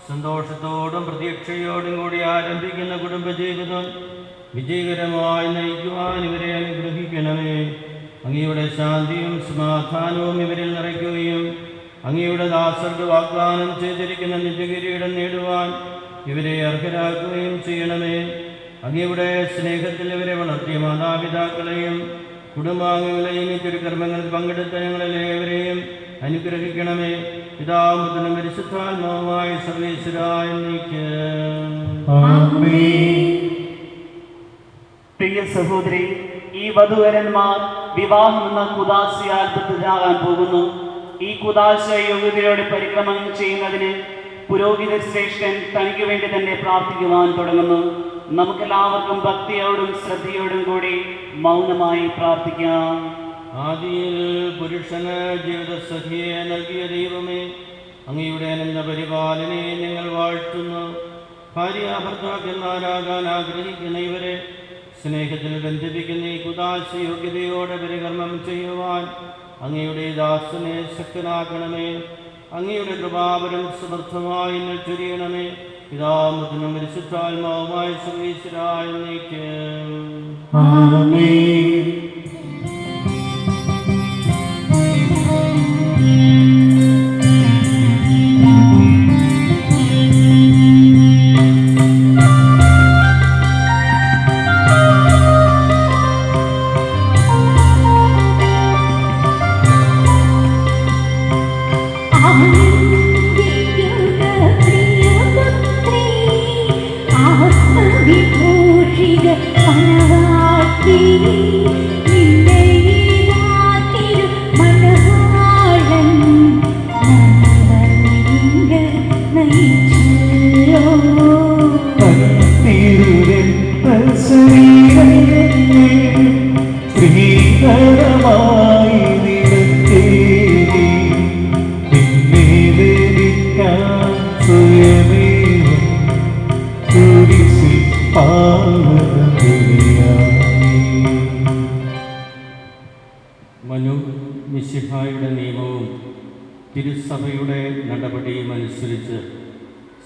S3: സന്തോഷത്തോടും പ്രതീക്ഷയോടും കൂടി ആരംഭിക്കുന്ന കുടുംബജീവിതം വിജയകരമായി നയിക്കുവാൻ ഇവരെ അനുഗ്രഹിക്കണമേ. അങ്ങയുടെ ശാന്തിയും സമാധാനവും ഇവരിൽ നിറയ്ക്കുകയും അങ്ങയുടെ ദാസർക്ക് വാഗ്ദാനം ചെയ്തിരിക്കുന്ന നിത്യകിരീടം നേടുവാൻ ഇവരെ അർഹരാക്കുകയും ചെയ്യണമേ. അങ്ങയുടെ സ്നേഹത്തിൽ ഇവരെ വളർത്തിയ മാതാപിതാക്കളെയും കുടുംബാംഗങ്ങളെയും ഈ തിരുക്കർമ്മങ്ങളിൽ പങ്കെടുത്ത ഞങ്ങളെല്ലാവരെയും അനുഗ്രഹിക്കണമേ. പിതാവും പരിശുദ്ധാത്മാവുമായ സർവേശ്വരായ നീക്ക്.
S5: പ്രിയ സഹോദരി, ഈ വധുവരന്മാർ വിവാഹം എന്ന കുദാശയാൽ ബദ്ധരാകാൻ പോകുന്നു. ഈ കുദാശ യോഗ്യതയോടെ പരിക്രമണം ചെയ്യുന്നതിന് പുരോഹിത ശ്രേഷ്ഠൻ തനിക്ക് വേണ്ടി തന്നെ പ്രാർത്ഥിക്കുവാൻ തുടങ്ങുന്നു. നമുക്കെല്ലാവർക്കും ഭക്തിയോടും ശ്രദ്ധയോടും കൂടി മൗനമായി പ്രാർത്ഥിക്കാം.
S3: ആദിയിൽ പുരുഷന് ജീവിതസഖിയെ നൽകിയ ദൈവമേ, അങ്ങയുടെ അനന്ത പരിപാലനയെ ഞങ്ങൾ വാഴ്ത്തുന്നു. ഭാര്യാഭർത്താക്കന്മാരാകാൻ ആഗ്രഹിക്കുന്ന ഇവരെ സ്നേഹത്തിൽ ബന്ധിപ്പിക്കുന്ന ഈ കുദാശ യോഗ്യതയോടെ പരികർമ്മം ചെയ്യുവാൻ അങ്ങയുടെ ദാസനെ ശക്തനാക്കണമേ. അങ്ങയുടെ കൃപാവരം സമർത്ഥമായി ചൊരിയണമേ. പിതാവും പരിശുദ്ധാത്മാവുമായ സർവീശ്വരായ നീക്ക്. തിരുസഭയുടെ നടപടിയുമനുസരിച്ച്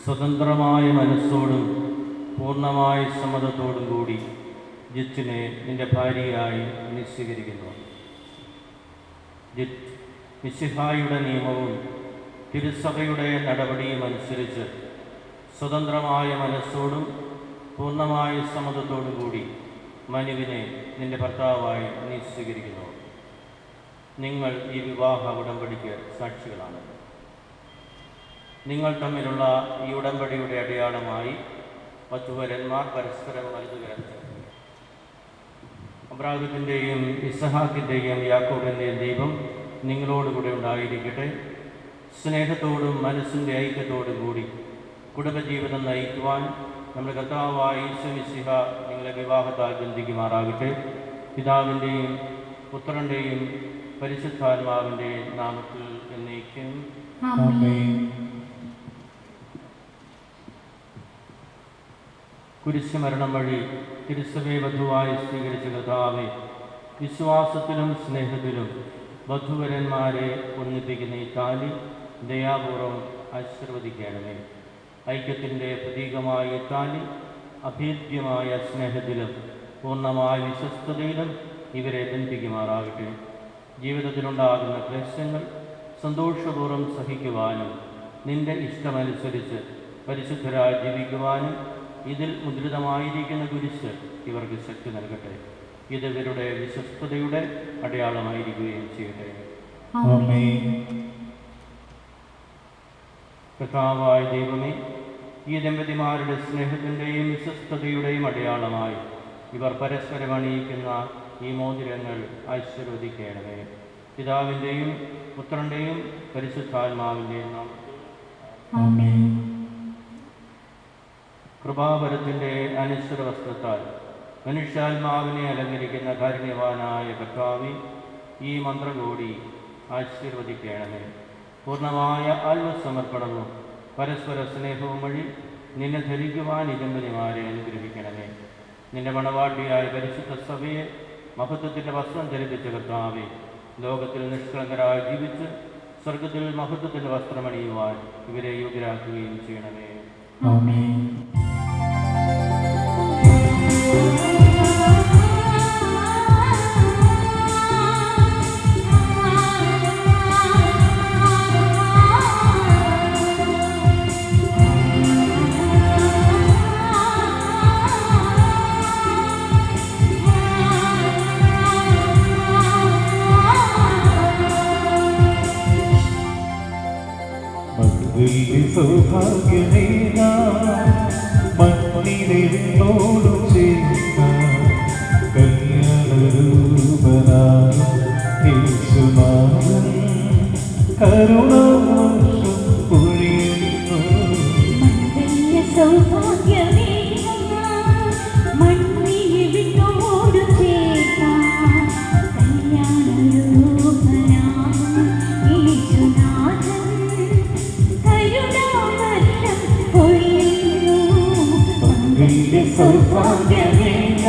S3: സ്വതന്ത്രമായ മനസ്സോടും പൂർണ്ണമായ സമ്മതത്തോടും കൂടി ജിത്തിനെ നിന്റെ ഭാര്യയായി നീ സ്വീകരിക്കുന്നു. ജിത്ത് മിശിഹായുടെ നിയമവും തിരുസഭയുടെ നടപടിയുമനുസരിച്ച് സ്വതന്ത്രമായ മനസ്സോടും പൂർണ്ണമായ സമ്മതത്തോടും കൂടി മനുവിനെ നിന്റെ ഭർത്താവായി നീ സ്വീകരിക്കുന്നു. നിങ്ങൾ ഈ വിവാഹ ഉടമ്പടിക്ക് സാക്ഷികളാണ്. നിങ്ങൾ തമ്മിലുള്ള ഈ ഉടമ്പടിയുടെ അടയാളമായി വധൂവരന്മാർ പരസ്പരം വലതുകരം അബ്രാഹത്തിൻ്റെയും ഇസഹാക്കിൻ്റെയും യാക്കോബിൻ്റെയും ദൈവം നിങ്ങളോടുകൂടെ ഉണ്ടായിരിക്കട്ടെ. സ്നേഹത്തോടും മനസ്സിൻ്റെ ഐക്യത്തോടും കൂടി കുടുംബജീവിതം നയിക്കുവാൻ നമ്മുടെ കർത്താവായ ഈശോ മിശിഹ നിങ്ങളെ വിവാഹത്താൽ ബന്ധിക്കുമാറാകട്ടെ. പിതാവിൻ്റെയും പുത്രൻ്റെയും പരിശുദ്ധാത്മാവിൻ്റെയും നാമത്തിൽ എന്നേക്കും. കുരിശുമരണം വഴി തിരുസഭയെ വധുവായി സ്വീകരിച്ച കർത്താവേ, വിശ്വാസത്തിലും സ്നേഹത്തിലും വധുവരന്മാരെ ഒന്നിപ്പിക്കുന്ന ഈ താലി ദയാപൂർവം ആശീർവദിക്കണമേ. ഐക്യത്തിൻ്റെ പ്രതീകമായ ഈ താലി അഭേദ്യമായ സ്നേഹത്തിലും പൂർണ്ണമായ വിശ്വസ്തതയിലും ഇവരെ ബന്ധിക്കുമാറാകട്ടെ. ജീവിതത്തിലുണ്ടാകുന്ന ക്ലേശങ്ങൾ സന്തോഷപൂർവ്വം സഹിക്കുവാനും നിന്റെ ഇഷ്ടമനുസരിച്ച് പരിശുദ്ധരായി ജീവിക്കുവാനും ഇതിൽ മുദ്രിതമായിരിക്കുന്ന കുരിശ് ഇവർക്ക് ശക്തി നൽകട്ടെ. ഇത് ഇവരുടെ വിശ്വസ്തതയുടെ അടയാളമായിരിക്കുകയും ചെയ്യട്ടെ. കർത്താവായ ദൈവമേ, ഈ ദമ്പതിമാരുടെ സ്നേഹത്തിൻ്റെയും വിശ്വസ്തതയുടെയും അടയാളമായി ഇവർ പരസ്പരം അണിയിക്കുന്ന ഈ മോതിരങ്ങൾ ആശീർവദിക്കണമേ. പിതാവിൻ്റെയും പുത്രൻ്റെയും പരിശുദ്ധാത്മാവിൻ്റെയും നാമത്തിൽ കൃപാവരത്തിൻ്റെ അനശ്വര വസ്ത്രത്താൽ മനുഷ്യാത്മാവിനെ അലങ്കരിക്കുന്ന കാരുണ്യവാനായ കർത്താവേ, ഈ മന്ത്രം കൂടി ആശീർവദിക്കണമേ. പൂർണ്ണമായ ആത്മസമർപ്പണവും പരസ്പര സ്നേഹവും വഴി നിന്നെ ധരിക്കുവാൻ ഈ ദമ്പതിമാരെ അനുഗ്രഹിക്കണമേ. നിന്റെ മണവാട്ടിയായ പരിശുദ്ധ സഭയെ മഹത്വത്തിൻ്റെ വസ്ത്രം ധരിപ്പിച്ച കർത്താവേ, ലോകത്തിൽ നിഷ്കളങ്കരായി ജീവിച്ച് സ്വർഗത്തിൽ മഹത്വത്തിൻ്റെ വസ്ത്രമണിയുവാൻ ഇവരെ യോഗ്യരാക്കുകയും ചെയ്യണമേ.
S4: സൗഭാഗ്യമേന മണ്ണിലെന്നോടും ചേർന്ന കല്യാണരൂപനായ യേശുനാഥൻ കരുണാവർഷം പൊഴിയുന്നു. സൗഭാഗ്യമേന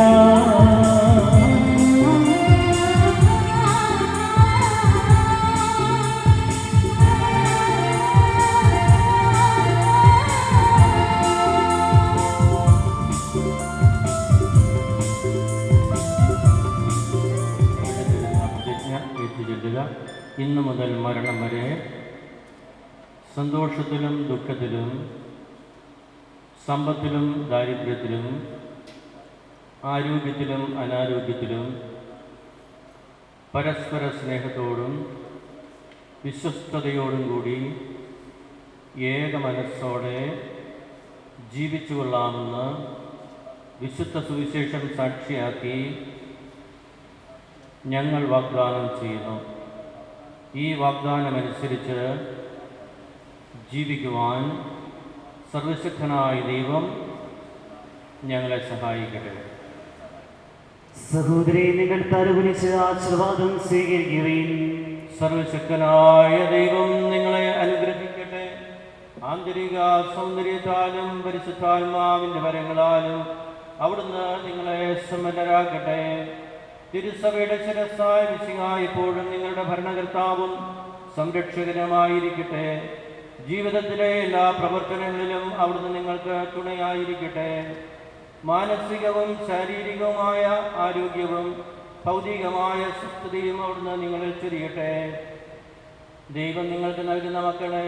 S3: ഇന്നു മുതൽ മരണം വരെ സന്തോഷത്തിലും ദുഃഖത്തിലും സമ്പത്തിലും ദാരിദ്ര്യത്തിലും ആരോഗ്യത്തിലും അനാരോഗ്യത്തിലും പരസ്പര സ്നേഹത്തോടും വിശ്വസ്തയോടും കൂടി ഏക മനസ്സോടെ ജീവിച്ചു കൊള്ളാമെന്ന് വിശുദ്ധ സുവിശേഷം സാക്ഷിയാക്കി ഞങ്ങൾ വാഗ്ദാനം ചെയ്യുന്നു. ഈ വാഗ്ദാനമനുസരിച്ച് ജീവിക്കുവാൻ സർവശക്തനായ ദൈവം ഞങ്ങളെ സഹായിക്കട്ടെ.
S5: സഹോദരി, നിങ്ങൾ തലകുനിച്ച് ആശീർവാദം സ്വീകരിക്കുകയും
S3: സർവശക്തനായ ദൈവം നിങ്ങളെ അനുഗ്രഹിക്കട്ടെ. ആന്തരിക സൗന്ദര്യത്താലും പരിശുദ്ധാത്മാവിൻ്റെ വരങ്ങളാലും അവിടുന്ന് നിങ്ങളെ സമ്പന്നരാക്കട്ടെ. തിരുസഭയുടെ ശിരസ്സായ മിശിഹാ എപ്പോഴും നിങ്ങളുടെ ഭരണകർത്താവും സംരക്ഷകനുമായിരിക്കട്ടെ. ജീവിതത്തിലെ എല്ലാ പ്രവർത്തനങ്ങളിലും അവിടുന്ന് നിങ്ങൾക്ക് തുണയായിരിക്കട്ടെ. മാനസികവും ശാരീരികവുമായ ആരോഗ്യവും ഭൗതികമായ സുസ്ഥിതിയും അവിടുന്ന് നിങ്ങളിൽ ചൊരിയട്ടെ. ദൈവം നിങ്ങൾക്ക് നൽകുന്ന മക്കളെ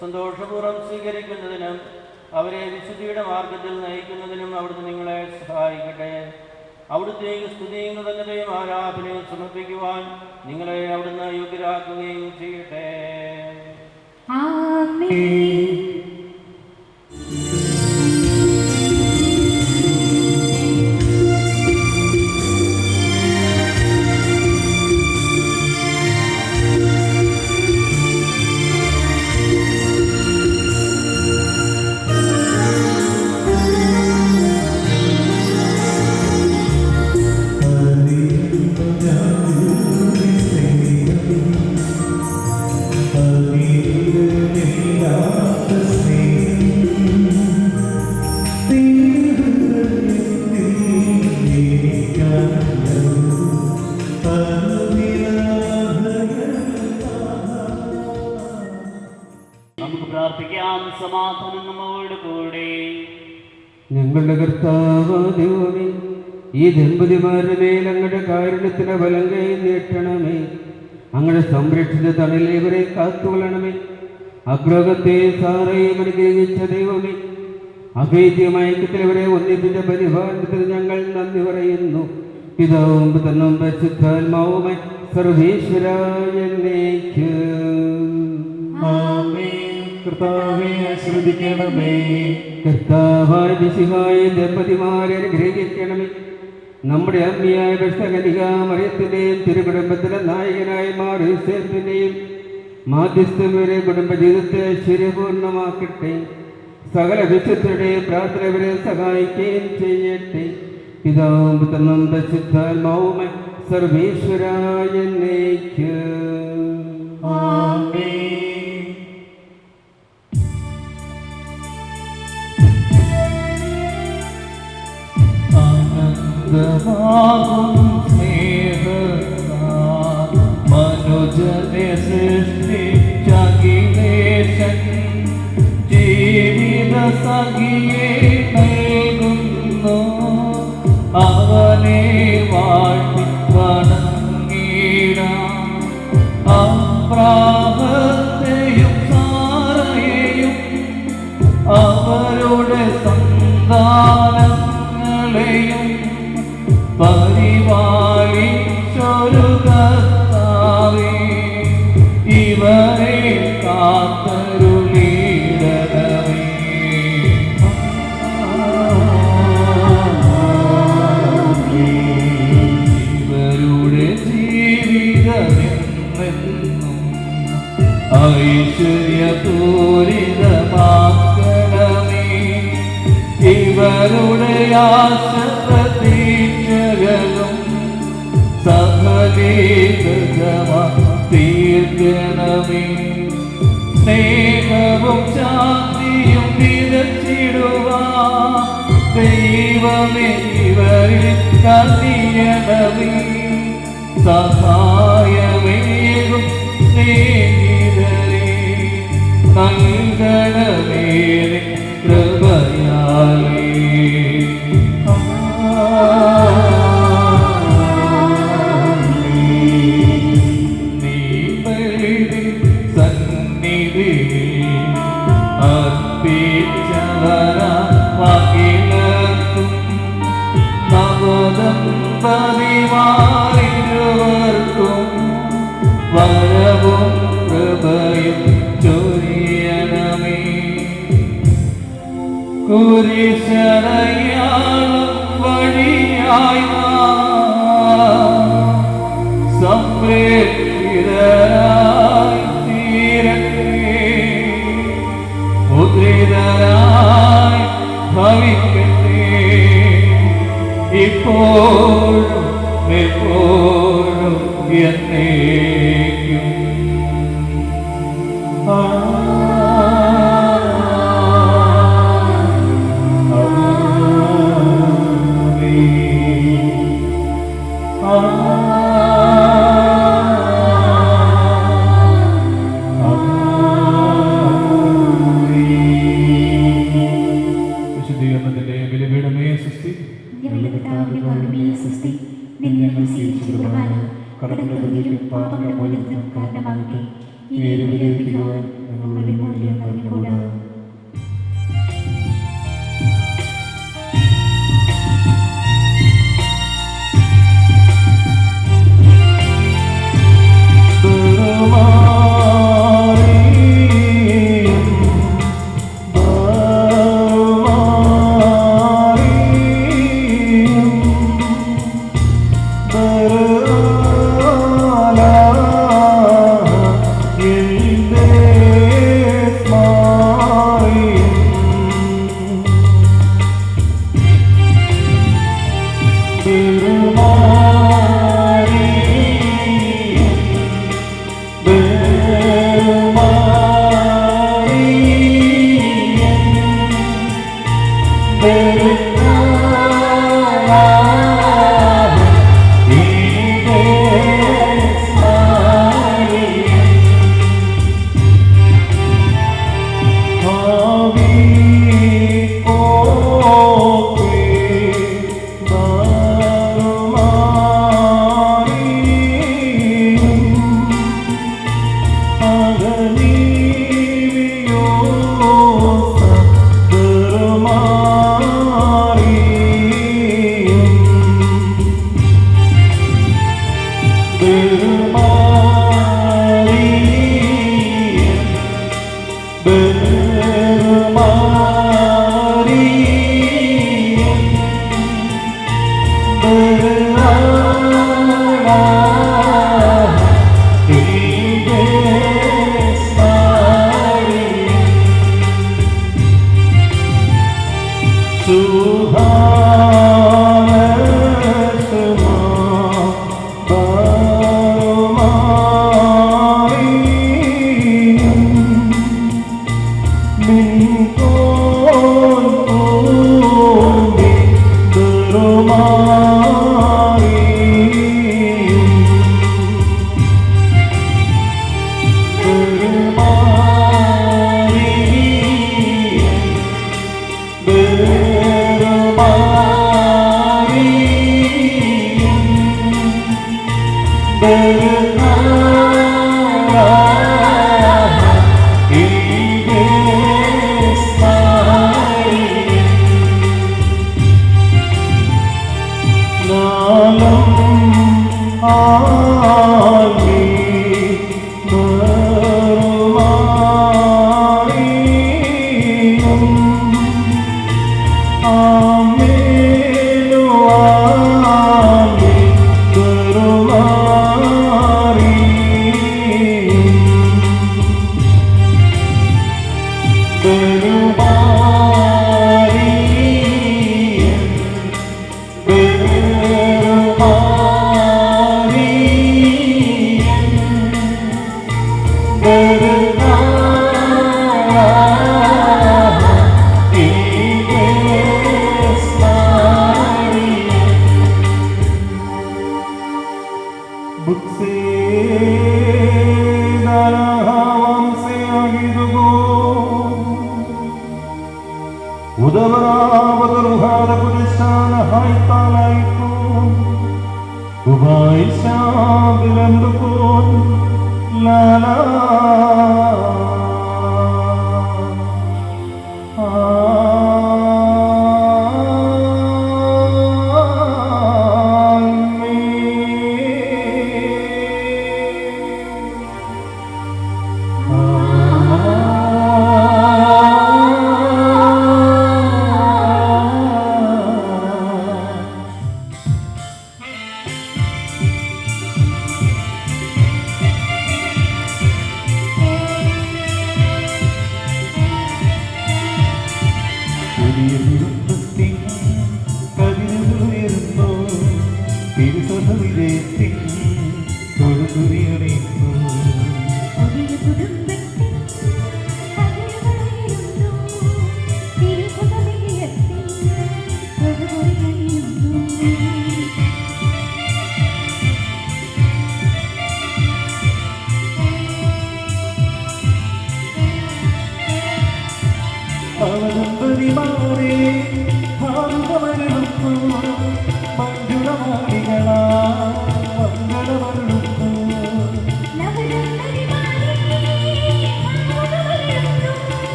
S3: സന്തോഷപൂർവ്വം സ്വീകരിക്കുന്നതിനും അവരെ വിശുദ്ധിയുടെ മാർഗത്തിൽ നയിക്കുന്നതിനും അവിടുന്ന് നിങ്ങളെ സഹായിക്കട്ടെ. അവിടുത്തെ സ്തുതിയും കൃതജ്ഞതയും ആരാധനയും സമർപ്പിക്കുവാൻ നിങ്ങളെ അവിടുന്ന് യോഗ്യരാക്കുകയും ചെയ്യട്ടെ.
S5: നമുക്ക് പ്രാർത്ഥിക്കാം. സമാധാനം നമ്മോട് കൂടെ.
S6: ഞങ്ങളുടെ കർത്താവ് ദൈവമേ, ഈ ദമ്പതിമാരുടെ മേൽ അങ്ങയുടെ കാരുണ്യത്തിന് ബലം കൈ നീട്ടണമേ. അങ്ങയുടെ സംരക്ഷിത തണലിൽ ഇവരെ കാത്തുകൊള്ളണമേ. അഗ്രഹത്തെ സാറയും അനുഗ്രഹിച്ച ദൈവമേ, അഭേദ്യമായ ഐക്യത്തിൽ ഇവരെ ഒന്നിപ്പിച്ച പരിപാലനത്തിന് ഞങ്ങൾ നന്ദി പറയുന്നു. പിതാവും പുത്രനും പരിശുദ്ധാത്മാവുമായി സർവേശ്വരായ
S4: കർത്താവേ ആശീർവദിക്കണമേ.
S6: കർത്താവായ മിശിഹായ ദമ്പതിമാരെ അനുഗ്രഹിക്കണമേ. നമ്മുടെ അമ്മയായ പരിശുദ്ധ മറിയത്തിന്റെയും തിരുകുടുംബത്തിലെ നായകനായ മാർ യോസേഫിന്റെയും മാധ്യസ്ഥം വരെ കുടുംബജീവിതത്തെ ശരിപൂർണമാക്കട്ടെ. സകല വിശുദ്ധരുടെയും പ്രാർത്ഥന ഇവരെ സഹായിക്കുകയും ചെയ്യട്ടെ. പിതാവും പുത്രനും പരിശുദ്ധാത്മാവുമായി സർവേശ്വരായ
S4: മനുജനെ സൃഷ്ടിച്ചഖിലേശൻ ജീവിത സഖിയെ നൽകുന്നു. അവനെ വാഴ്ത്തി വണങ്ങിടാം. അബ്രാഹത്തെയും സാറയെയും അവരുടെ സന്താനങ്ങളെയും പരിപാലിച്ചൊരു കർത്താവേ, ഇവരെ കാത്തരുളിയിടണമേ. ഇവരുടെ ജീവിതമെന്നും ഐശ്വര്യപൂരിതമാക്കണമേ. ഇവരുടെ ആശ പ്രതീക്ഷകളും സഫലീകൃതമാക്കണമേ. സ്നേഹവും ശാന്തിയും വിതച്ചിടുവാൻ ദൈവമേ ഇവരിൽ കനിയണമേ. സഹായമേകും സ്നേഹിതരെ നൽകണമേ കൃപയാലേ. സന്നിധി അർപ്പിച്ചവരാ പകിലർക്കും നവദമ്പതിമാരിരുവർക്കും വരവും കൃപയും ചൊരിയണമേ. കുരിശടയാളം വഴിയായി സംരക്ഷിതരായി തീരട്ടെ. മുദ്രിതരായി ഭവിക്കട്ടെ. ഇപ്പോഴും എപ്പോഴും എന്നേക്കും.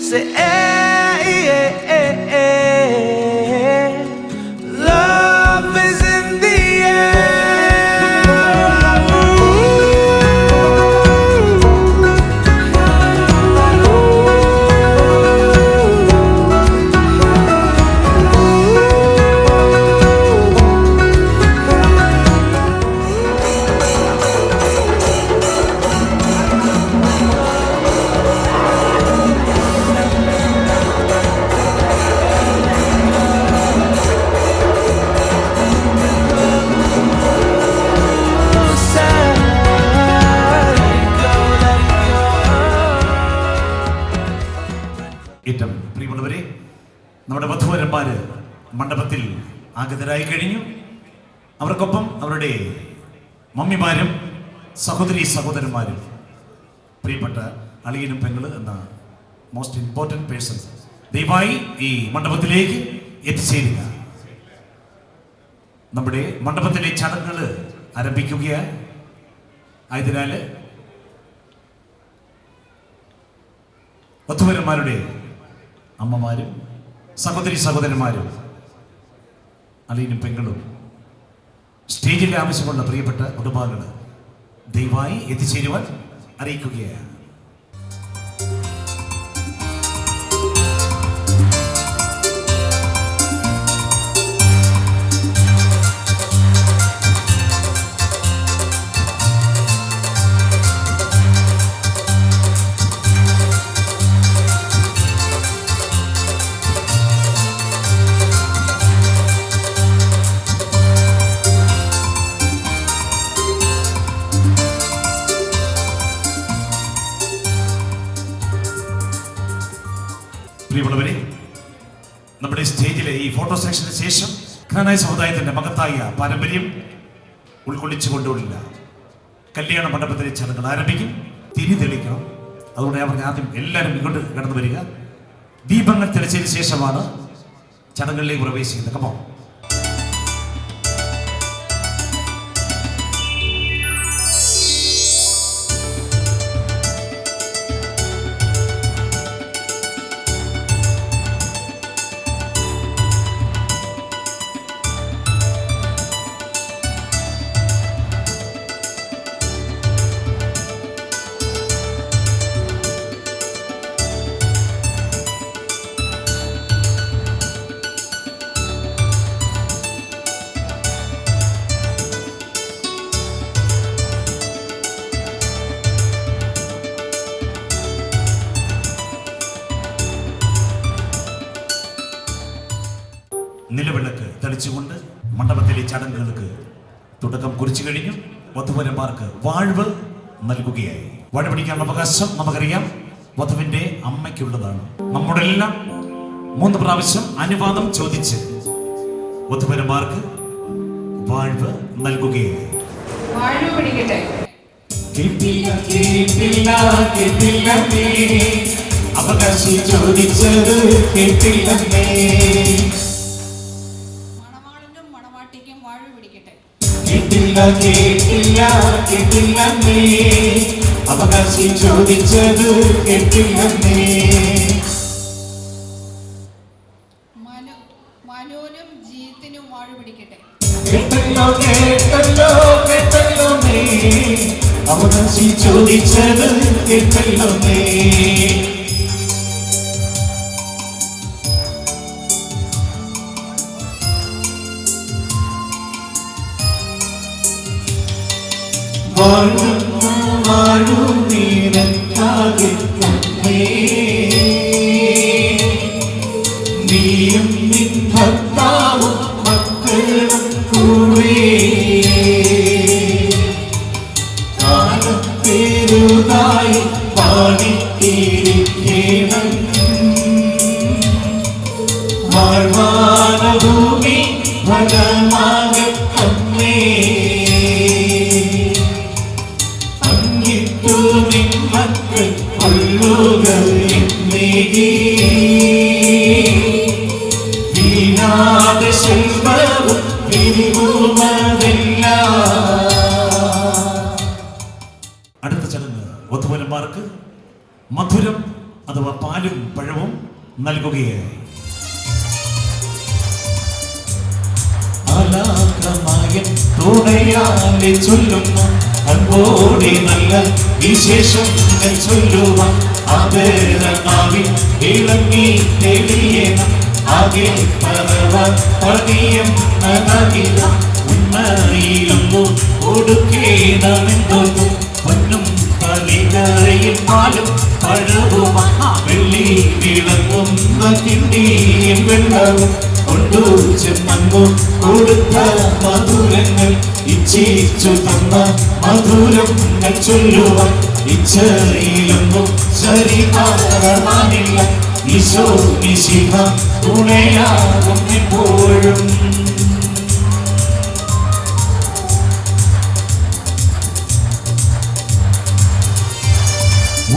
S1: Say, love is in the
S7: ഏറ്റവും പ്രിയമുള്ളവരെ, നമ്മുടെ വധൂവരന്മാര് മണ്ഡപത്തിൽ ആഗതരായി കഴിഞ്ഞു. അവർക്കൊപ്പം അവരുടെ മമ്മിമാരും സഹോദരന്മാരും പ്രിയപ്പെട്ട അളിയനും പെങ്ങള് എന്ന മോസ്റ്റ് ഇമ്പോർട്ടൻറ്റ് പേഴ്സൺസ് ദയവായി ഈ മണ്ഡപത്തിലേക്ക് എത്തിച്ചേരുക. നമ്മുടെ മണ്ഡപത്തിലെ ചടങ്ങുകൾ ആരംഭിക്കുകയാണ്. ആയതിനാൽ വധൂവരന്മാരുടെ അമ്മമാരും സഹോദരന്മാരും അളിയനും പെങ്ങളും സ്റ്റേജിൽ ആവശ്യമുള്ള പ്രിയപ്പെട്ട കുടുംബാംഗങ്ങൾ ദയവായി എത്തിച്ചേരുവാൻ അറിയിക്കുകയാണ്. പ്രിയമുള്ളവരെ, നമ്മുടെ സ്റ്റേജിലെ ഈ ഫോട്ടോ സെക്ഷന് ശേഷം ഖനാനായ സമുദായത്തിന്റെ മഹത്തായ പാരമ്പര്യം ഉൾക്കൊള്ളിച്ചുകൊണ്ടുള്ള കല്യാണ മണ്ഡപത്തിലെ ചടങ്ങുകൾ ആരംഭിക്കും. തിരി തെളിക്കണം. അതുകൊണ്ട് ഞാൻ പറഞ്ഞ ആദ്യം എല്ലാവരും ഇങ്ങോട്ട് കടന്നു വരിക. ദീപങ്ങൾ തെളിച്ചതിന് ശേഷമാണ് ചടങ്ങുകളിലേക്ക് പ്രവേശിക്കുന്നത്. കമോ നിലവിളക്ക് തെളിച്ചുകൊണ്ട് മണ്ഡപത്തിലെ ചടങ്ങുകൾക്ക് തുടക്കം കുറിച്ചു കഴിഞ്ഞു. വധുവരന്മാർക്ക് വാഴ്വ് നൽകുകയായി. വാഴ പിടിക്കാനുള്ള അവകാശം നമുക്കറിയാം വധുവിന്റെ അമ്മയ്ക്കുള്ളതാണ്. നമ്മുടെ എല്ലാം 3 പ്രാവശ്യം അനുവാദം ചോദിച്ച് വധുവരന്മാർക്ക് വാഴ്വ് നൽകുകയായി. അവകാശം ചോദിച്ചത് കേട്ടില്ലേ? കേട്ടില്ലേ? അവകാശം ചോദിച്ചത് കേട്ടില്ലേ?
S8: മനുവിനും ജീത്തിനും വാഴ പിടിക്കട്ടെ.
S7: കേട്ടല്ലോ അവകാശം ചോദിച്ചത് കേട്ടല്ലോ. നീയും നിൻ ഭർത്താവും മക്കളും കൂടെ കാലത്തേരുതായി പാടിത്തിരിക്കണം. വാഴ്വാനഭൂമി ഫലമാകത്തമ്മേ മക്കൾ കൊള്ളുക ശിൽപവും പിരിവുമതല്ല. അടുത്ത ചടങ്ങ് വധുവരന്മാർക്ക് മധുരം അഥവാ പാലും പഴവും നൽകുകയായി. തുണയാലെ ചൊല്ലുന്നു അൻപോടെ നല്ല വിശേഷങ്ങൾ ചൊല്ലുവാൻ ആദരനാവിൽ ഇളങ്ങി തെളിയണം. ആകെ പറവ പണിയം നനകില ഉണ്ണയിലൊന്നു കൊടുക്കേണമെന്നൊന്നു പൊന്നും കളികയിൽ പാലും പഴവും വെള്ളി വിളങ്ങുന്ന കിണ്ടിയും വെള്ളവും കൊണ്ടു ചെന്നു കൊടുത്ത മധുരങ്ങൾ ഇച്ഛിച്ചു തന്ന മധുരങ്ങൾ ചൊല്ലുവാൻ ഇച്ഛയിലൊന്നും ശരീരമാനില്ല. ഈശോ മിശിഹ തുണയാകും എപ്പോഴും.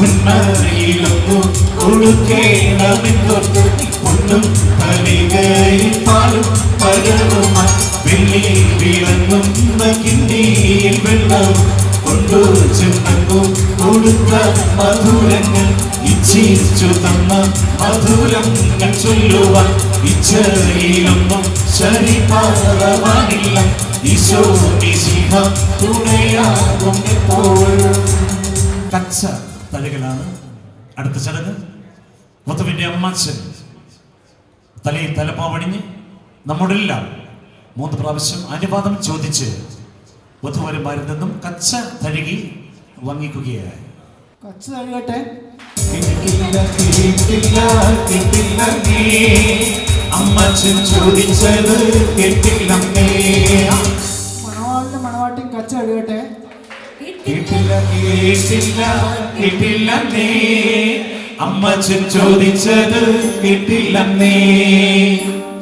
S7: ഉന്നയിലൊന്നു കൊടുക്കേണമെന്നൊരു പൊന്നും കളികയിൽ പാലും പഴവുമായി വെള്ളി വിളങ്ങുന്ന കിണ്ടിയിൽ വെള്ളവും കൊണ്ടു ചെന്നു കൊടുത്ത മധുരങ്ങൾ ഇച്ഛിച്ചു തന്ന മധുരങ്ങൾ ചൊല്ലുവാൻ ഇച്ഛയിലൊന്നും ശരീരമാനില്ല. ഈശോ മിശിഹ തുണയാകും എപ്പോഴും. കച്ച തലകളാണ് അടുത്ത ചടങ്ങ്. വധുവിന്റെ അമ്മാച്ചൻ തലയിൽ തലപ്പാവണിഞ്ഞ് നമ്മോടെല്ലാം 3 പ്രാവശ്യം അനുവാദം ചോദിച്ച് വധുവരന്മാരിൽ നിന്നും കച്ച തഴുകി വാങ്ങിക്കുകയായി.
S2: കച്ച തഴുകട്ടെ.
S7: അമ്മച്ചൻ ചോദിച്ചത് കേട്ടില്ലമ്മേ.
S2: മണവാളിന്റെ മണവാട്ടിയും കച്ച തഴുകട്ടെ.
S7: കേട്ടില്ലമ്മേ. അമ്മച്ചൻ ചോദിച്ചത് കേട്ടില്ലമ്മേ.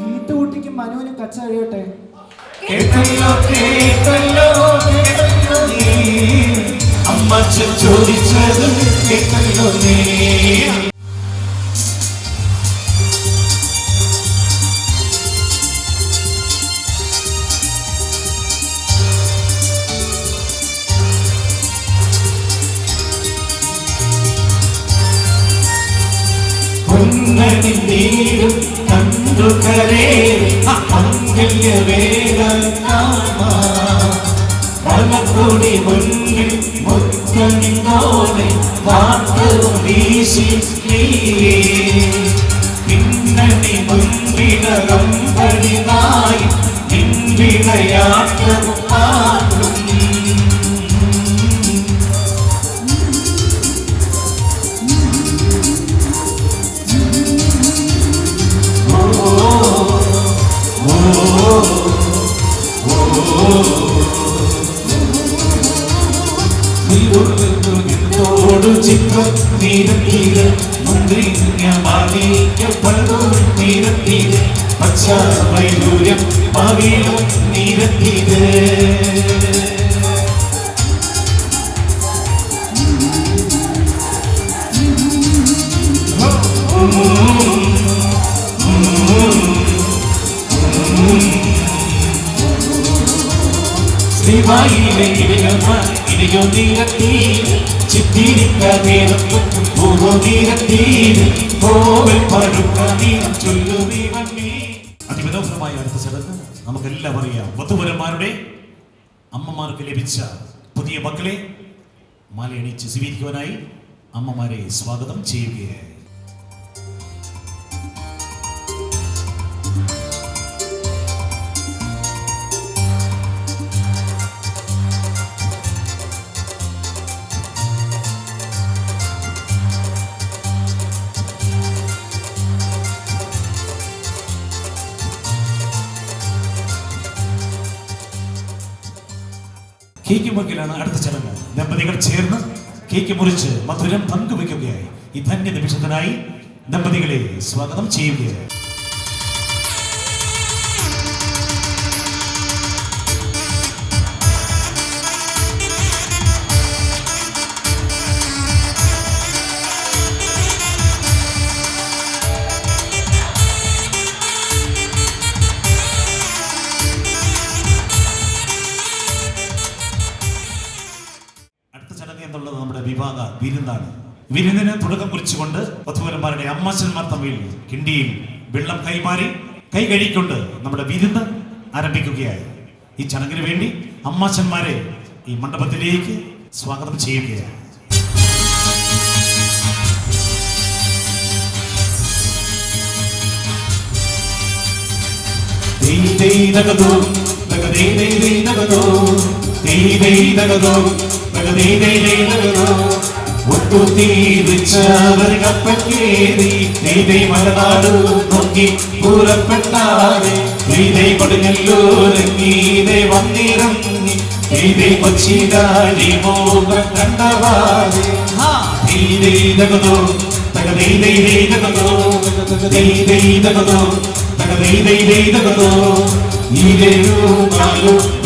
S2: വീട്ടുകുട്ടിക്കും മനുവിനും കച്ച തഴുകട്ടെ.
S7: കേട്ടല്ലോ കേട്ടല്ലോ കേട്ടല്ലോ നീ. അമ്മച്ചൻ ചോദിച്ചത് കേട്ടല്ലോ നീ. നീരും കണ്ടു കരേ മലക്കൂടി മുന്നിൽ മുത്തണിന്നോടെ വാർത്ത വീശി പിന്നണി മുൻപിടകം പടിനായി പിൻവിളയാട്ടവും പാടും. ചിത്രം നിരത്തിയത് മുന്തിരിഞ്ഞമാലിക്കപ്പഴു നിരത്തിയത് പച്ച വൈദൂര്യം പവിലും നിരത്തിയത്. ശ്രീവായിലെ ഇടയോ നിരത്തി ചിത്തിരിക്കീരം അതിമനോഹരമായ അടുത്ത ചടങ്ങ് നമുക്കെല്ലാം അറിയാം. വധുവരന്മാരുടെ അമ്മമാർക്ക് ലഭിച്ച പുതിയ മക്കളെ മാലയണിച്ച് സ്വീകരിക്കുവാനായി അമ്മമാരെ സ്വാഗതം ചെയ്യുകയായി. കേക്ക് മുറിക്കലാണ് അടുത്ത ചടങ്ങ്. ദമ്പതികൾ ചേർന്ന് കേക്ക് മുറിച്ച് മധുരം പങ്കുവയ്ക്കുകയായി. ഈ ധന്യ നിമിഷത്തിനായി ദമ്പതികളെ സ്വാഗതം ചെയ്യുകയായി. വിവാഹ വിരുന്നാണ്. വിരുന്നിന് തുടക്കം കുറിച്ചുകൊണ്ട് വധൂവരന്മാരുടെ അമ്മാച്ചന്മാർ തമ്മിൽ കിണ്ടിയിൽ വെള്ളം കൈമാറി കൈ കഴുകിക്കൊണ്ട് നമ്മുടെ വിരുന്ന് ആരംഭിക്കുകയായി. ഈ ചടങ്ങിന് വേണ്ടി അമ്മാച്ചന്മാരെ ഈ മണ്ഡപത്തിലേക്ക് സ്വാഗതം ചെയ്യുകയാണ്.
S9: മലനാട് നോക്കി പൂരപ്പെട്ടാതെ കൊടുങ്ങല്ലൂരങ്ങീതെ വന്നിറങ്ങി കൊച്ചിതാലി മോഹം കണ്ടവാതെ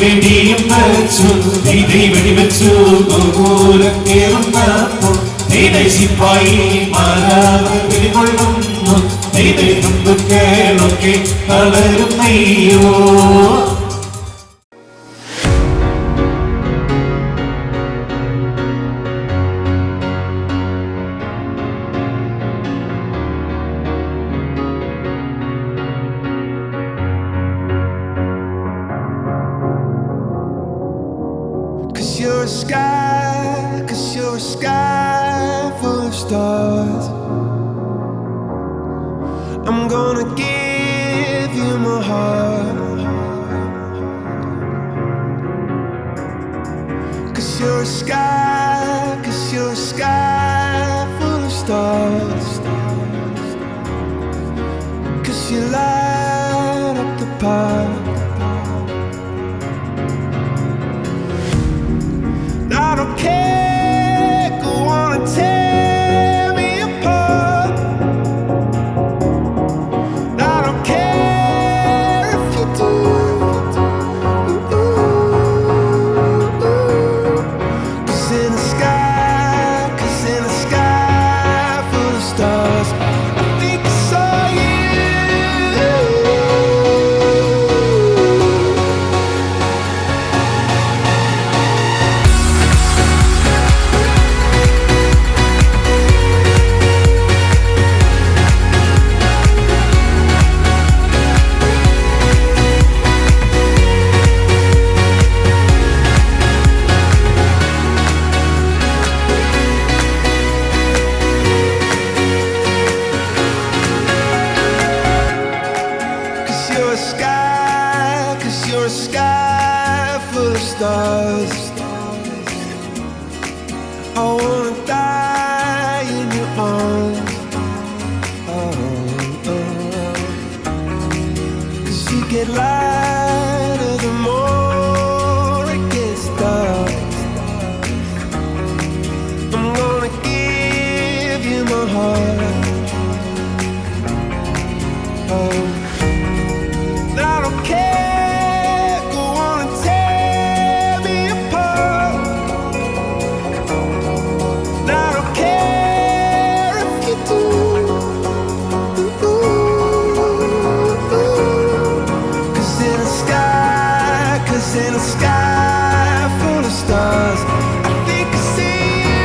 S9: വെടിയും വച്ചു വെടിവെച്ചു ഗോപൂരം കേറുന്നപ്പോൾ സിപ്പായി മാറാകൊള്ളുന്നു കേളൊക്കെ കളരുന്നയ്യോ.
S1: Cause you're a sky full of stars. I'm gonna give you my heart. Cause you're a sky full of stars. Cause you light up the park. I don't care, go on and tear me apart. I don't care if you do. Cause in the sky full of stars, I think I saw you. Cause you're a sky full of stars. I wanna die in your arms. Cause you get lighter the more it gets dark. I'm gonna give you my heart. I don't care, go on and tear me apart. I don't care if you do. Cause in the sky full of stars, I think I see you.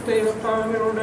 S10: Stay the family, or